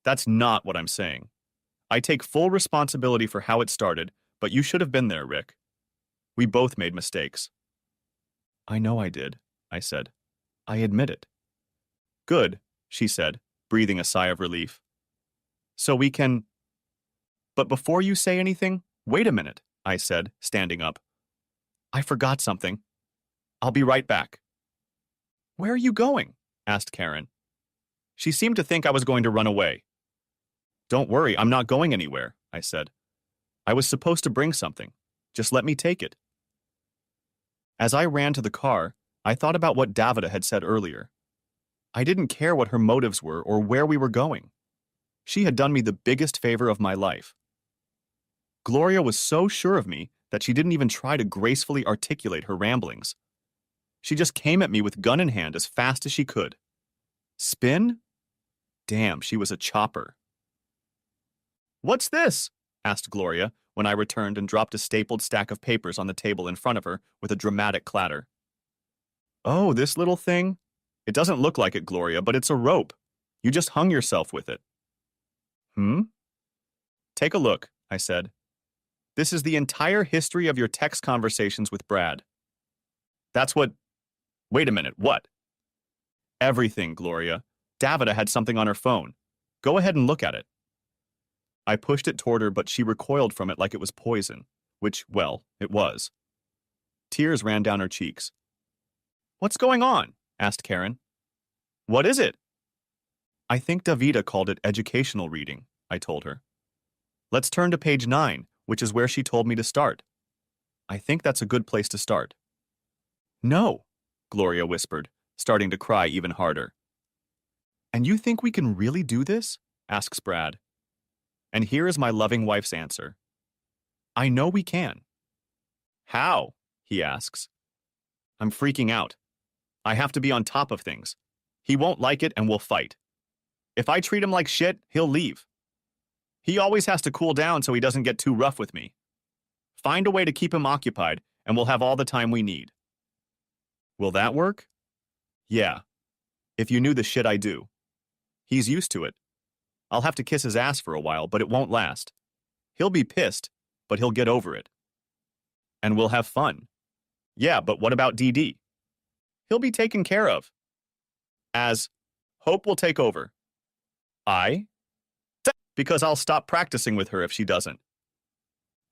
That's not what I'm saying. I take full responsibility for how it started, but you should have been there, Rick. We both made mistakes. I know I did, I said. I admit it. Good, she said, breathing a sigh of relief. So we can... But before you say anything, wait a minute, I said, standing up. I forgot something. I'll be right back. Where are you going? Asked Karen. She seemed to think I was going to run away. Don't worry, I'm not going anywhere, I said. I was supposed to bring something. Just let me take it. As I ran to the car, I thought about what Davida had said earlier. I didn't care what her motives were or where we were going. She had done me the biggest favor of my life. Gloria was so sure of me that she didn't even try to gracefully articulate her ramblings. She just came at me with gun in hand as fast as she could. Spin? Damn, she was a chopper. What's this? Asked Gloria when I returned and dropped a stapled stack of papers on the table in front of her with a dramatic clatter. Oh, this little thing? It doesn't look like it, Gloria, but it's a rope. You just hung yourself with it. Take a look, I said. This is the entire history of your text conversations with Brad. That's what... Wait a minute, what? Everything, Gloria. Davida had something on her phone. Go ahead and look at it. I pushed it toward her, but she recoiled from it like it was poison, which, well, it was. Tears ran down her cheeks. What's going on? Asked Karen. What is it? I think Davida called it educational reading, I told her. Let's turn to page 9, which is where she told me to start. I think that's a good place to start. No, Gloria whispered, starting to cry even harder. And you think we can really do this? Asks Brad. And here is my loving wife's answer. I know we can. How? He asks. I'm freaking out. I have to be on top of things. He won't like it and we'll fight. If I treat him like shit, he'll leave. He always has to cool down so he doesn't get too rough with me. Find a way to keep him occupied and we'll have all the time we need. Will that work? Yeah. If you knew the shit I do. He's used to it. I'll have to kiss his ass for a while, but it won't last. He'll be pissed, but he'll get over it. And we'll have fun. Yeah, but what about DD? He'll be taken care of. As Hope will take over. I? Because I'll stop practicing with her if she doesn't.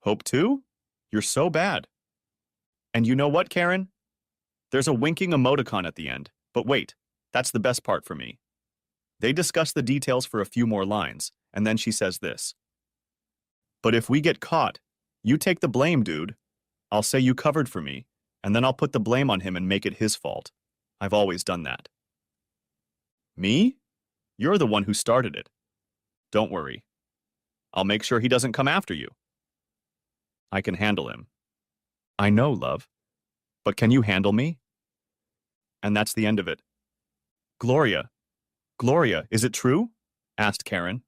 Hope too? You're so bad. And you know what, Karen? There's a winking emoticon at the end, but wait, that's the best part for me. They discuss the details for a few more lines, and then she says this. But if we get caught, you take the blame, dude. I'll say you covered for me, and then I'll put the blame on him and make it his fault. I've always done that. Me? You're the one who started it. Don't worry. I'll make sure he doesn't come after you. I can handle him. I know, love. But can you handle me? And that's the end of it. Gloria, is it true? Asked Karen.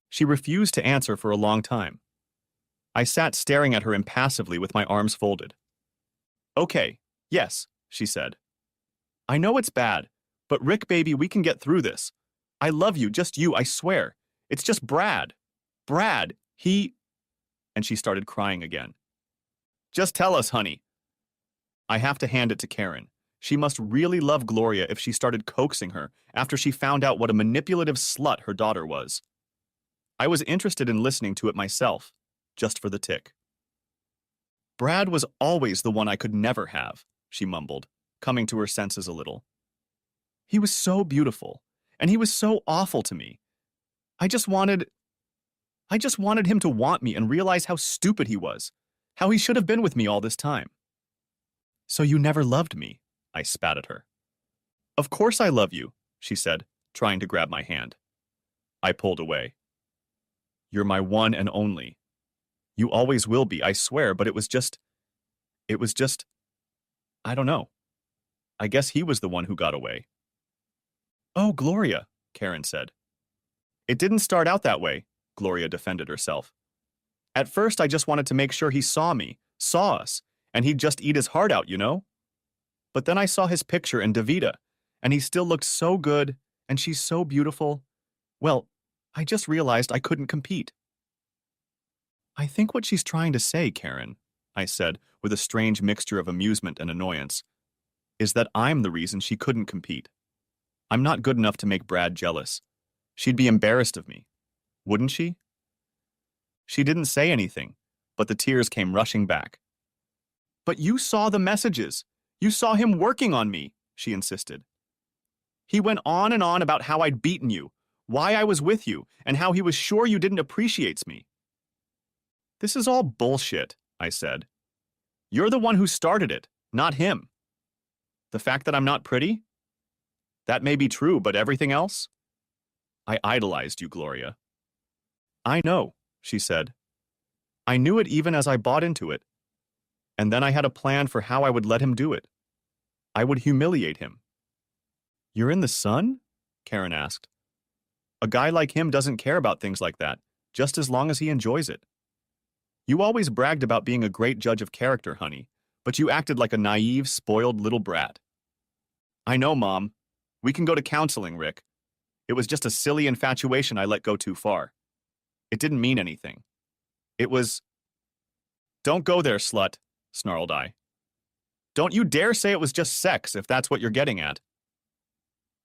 She refused to answer for a long time. I sat staring at her impassively with my arms folded. Okay, yes, she said. I know it's bad, but Rick, baby, we can get through this. I love you, just you, I swear. It's just Brad. Brad, he... And she started crying again. Just tell us, honey. I have to hand it to Karen. She must really love Gloria if she started coaxing her after she found out what a manipulative slut her daughter was. I was interested in listening to it myself, just for the tick. Brad was always the one I could never have, she mumbled, coming to her senses a little. He was so beautiful, and he was so awful to me. I just wanted him to want me and realize how stupid he was, how he should have been with me all this time. So you never loved me, I spat at her. Of course I love you, she said, trying to grab my hand. I pulled away. You're my one and only. You always will be, I swear, but it was just, I don't know. I guess he was the one who got away. Oh, Gloria, Karen said. It didn't start out that way, Gloria defended herself. At first, I just wanted to make sure he saw me, saw us, and he'd just eat his heart out, you know? But then I saw his picture in Davida, and he still looked so good, and she's so beautiful. Well, I just realized I couldn't compete. I think what she's trying to say, Karen, I said, with a strange mixture of amusement and annoyance, is that I'm the reason she couldn't compete. I'm not good enough to make Brad jealous. She'd be embarrassed of me, wouldn't she? She didn't say anything, but the tears came rushing back. But you saw the messages. You saw him working on me, she insisted. He went on and on about how I'd beaten you, why I was with you, and how he was sure you didn't appreciate me. This is all bullshit, I said. You're the one who started it, not him. The fact that I'm not pretty? That may be true, but everything else? I idolized you, Gloria. I know, she said. I knew it even as I bought into it. And then I had a plan for how I would let him do it. I would humiliate him. You're in the sun? Karen asked. A guy like him doesn't care about things like that, just as long as he enjoys it. You always bragged about being a great judge of character, honey, but you acted like a naive, spoiled little brat. I know, Mom. We can go to counseling, Rick. It was just a silly infatuation I let go too far. It didn't mean anything. It was... Don't go there, slut, snarled I. Don't you dare say it was just sex, if that's what you're getting at.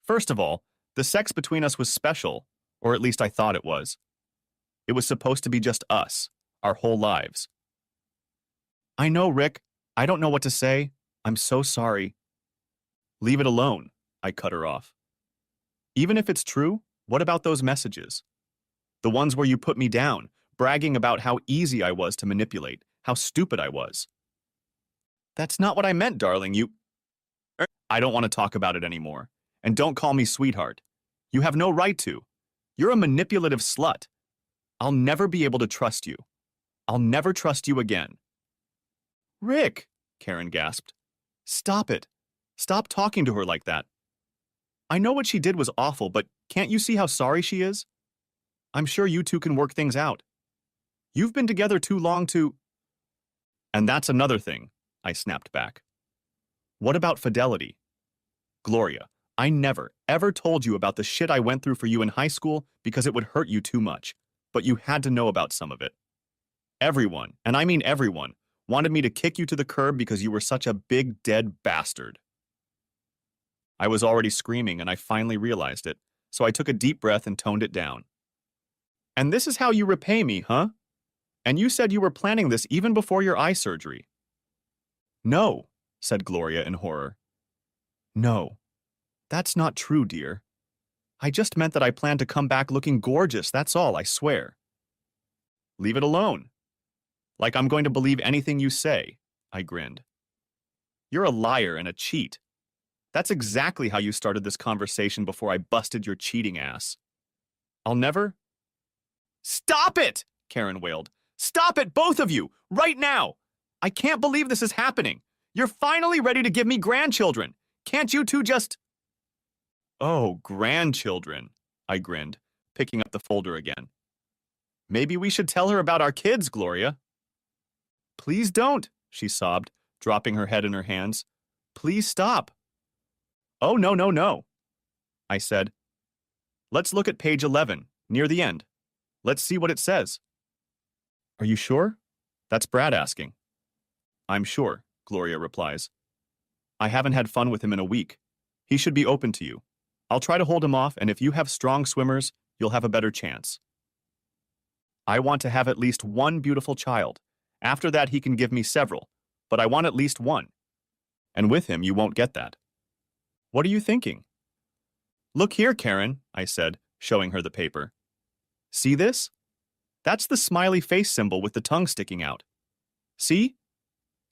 First of all, the sex between us was special, or at least I thought it was. It was supposed to be just us, our whole lives. I know, Rick. I don't know what to say. I'm so sorry. Leave it alone, I cut her off. Even if it's true, what about those messages? The ones where you put me down, bragging about how easy I was to manipulate, how stupid I was. That's not what I meant, darling. I don't want to talk about it anymore. And don't call me sweetheart. You have no right to. You're a manipulative slut. I'll never be able to trust you. I'll never trust you again. Rick, Karen gasped. Stop it. Stop talking to her like that. I know what she did was awful, but can't you see how sorry she is? I'm sure you two can work things out. You've been together too long to... And that's another thing, I snapped back. What about fidelity? Gloria, I never, ever told you about the shit I went through for you in high school because it would hurt you too much, but you had to know about some of it. Everyone, and I mean everyone, wanted me to kick you to the curb because you were such a big dead bastard. I was already screaming and I finally realized it, so I took a deep breath and toned it down. And this is how you repay me, huh? And you said you were planning this even before your eye surgery. No, said Gloria in horror. No, that's not true, dear. I just meant that I planned to come back looking gorgeous, that's all, I swear. Leave it alone. Like I'm going to believe anything you say, I grinned. You're a liar and a cheat. That's exactly how you started this conversation before I busted your cheating ass. I'll never... Stop it! Karen wailed. Stop it, both of you, right now! I can't believe this is happening. You're finally ready to give me grandchildren. Can't you two just... Oh, grandchildren, I grinned, picking up the folder again. Maybe we should tell her about our kids, Gloria. Please don't, she sobbed, dropping her head in her hands. Please stop. Oh, no, no, no, I said. Let's look at page 11, near the end. Let's see what it says. Are you sure? That's Brad asking. I'm sure, Gloria replies. I haven't had fun with him in a week. He should be open to you. I'll try to hold him off, and if you have strong swimmers, you'll have a better chance. I want to have at least one beautiful child. After that, he can give me several, but I want at least one. And with him, you won't get that. What are you thinking? Look here, Karen, I said, showing her the paper. See this? That's the smiley face symbol with the tongue sticking out. See?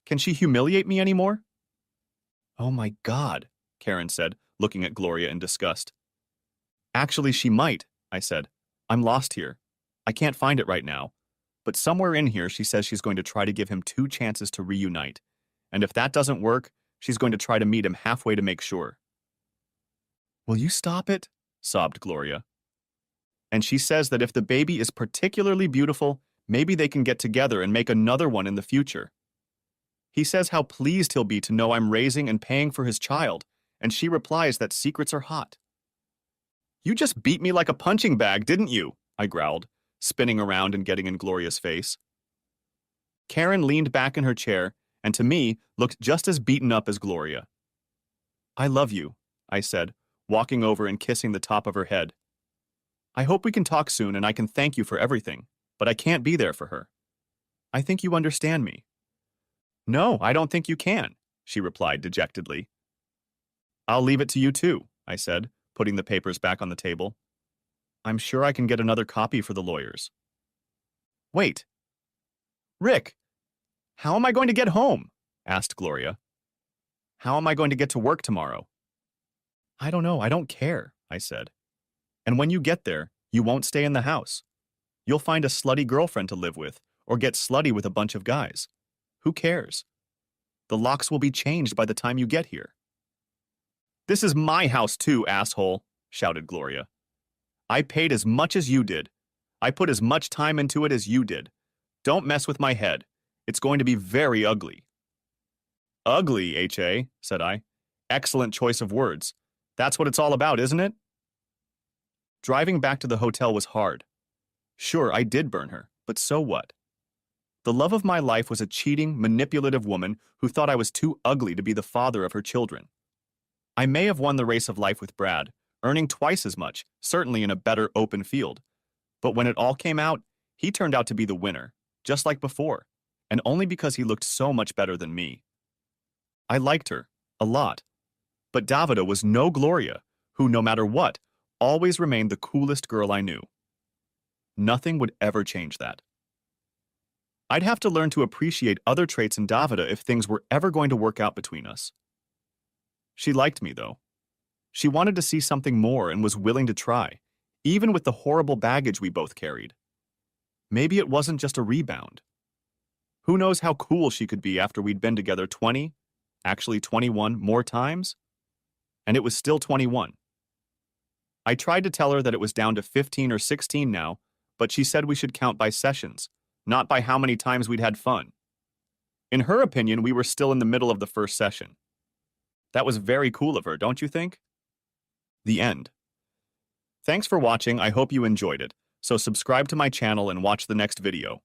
Can she humiliate me anymore? Oh my God, Karen said, looking at Gloria in disgust. Actually, she might, I said. I'm lost here. I can't find it right now. But somewhere in here, she says she's going to try to give him 2 chances to reunite. And if that doesn't work, she's going to try to meet him halfway to make sure. Will you stop it? Sobbed Gloria. And she says that if the baby is particularly beautiful, maybe they can get together and make another one in the future. He says how pleased he'll be to know I'm raising and paying for his child, and she replies that secrets are hot. You just beat me like a punching bag, didn't you? I growled, spinning around and getting in Gloria's face. Karen leaned back in her chair and to me looked just as beaten up as Gloria. I love you, I said, walking over and kissing the top of her head. I hope we can talk soon and I can thank you for everything, but I can't be there for her. I think you understand me. No, I don't think you can, she replied dejectedly. I'll leave it to you too, I said, putting the papers back on the table. I'm sure I can get another copy for the lawyers. Wait. Rick, how am I going to get home? Asked Gloria. How am I going to get to work tomorrow? I don't know, I don't care, I said. And when you get there, you won't stay in the house. You'll find a slutty girlfriend to live with, or get slutty with a bunch of guys. Who cares? The locks will be changed by the time you get here. This is my house too, asshole, shouted Gloria. I paid as much as you did. I put as much time into it as you did. Don't mess with my head. It's going to be very ugly. Ugly, H.A., said I. Excellent choice of words. That's what it's all about, isn't it? Driving back to the hotel was hard. Sure, I did burn her, but so what? The love of my life was a cheating, manipulative woman who thought I was too ugly to be the father of her children. I may have won the race of life with Brad, earning twice as much, certainly in a better open field. But when it all came out, he turned out to be the winner, just like before, and only because he looked so much better than me. I liked her, a lot. But Davida was no Gloria, who, no matter what, always remained the coolest girl I knew. Nothing would ever change that. I'd have to learn to appreciate other traits in Davida if things were ever going to work out between us. She liked me, though. She wanted to see something more and was willing to try, even with the horrible baggage we both carried. Maybe it wasn't just a rebound. Who knows how cool she could be after we'd been together 20, actually 21 more times? And it was still 21. I tried to tell her that it was down to 15 or 16 now, but she said we should count by sessions, not by how many times we'd had fun. In her opinion, we were still in the middle of the first session. That was very cool of her, don't you think? The end. Thanks for watching. I hope you enjoyed it. So subscribe to my channel and watch the next video.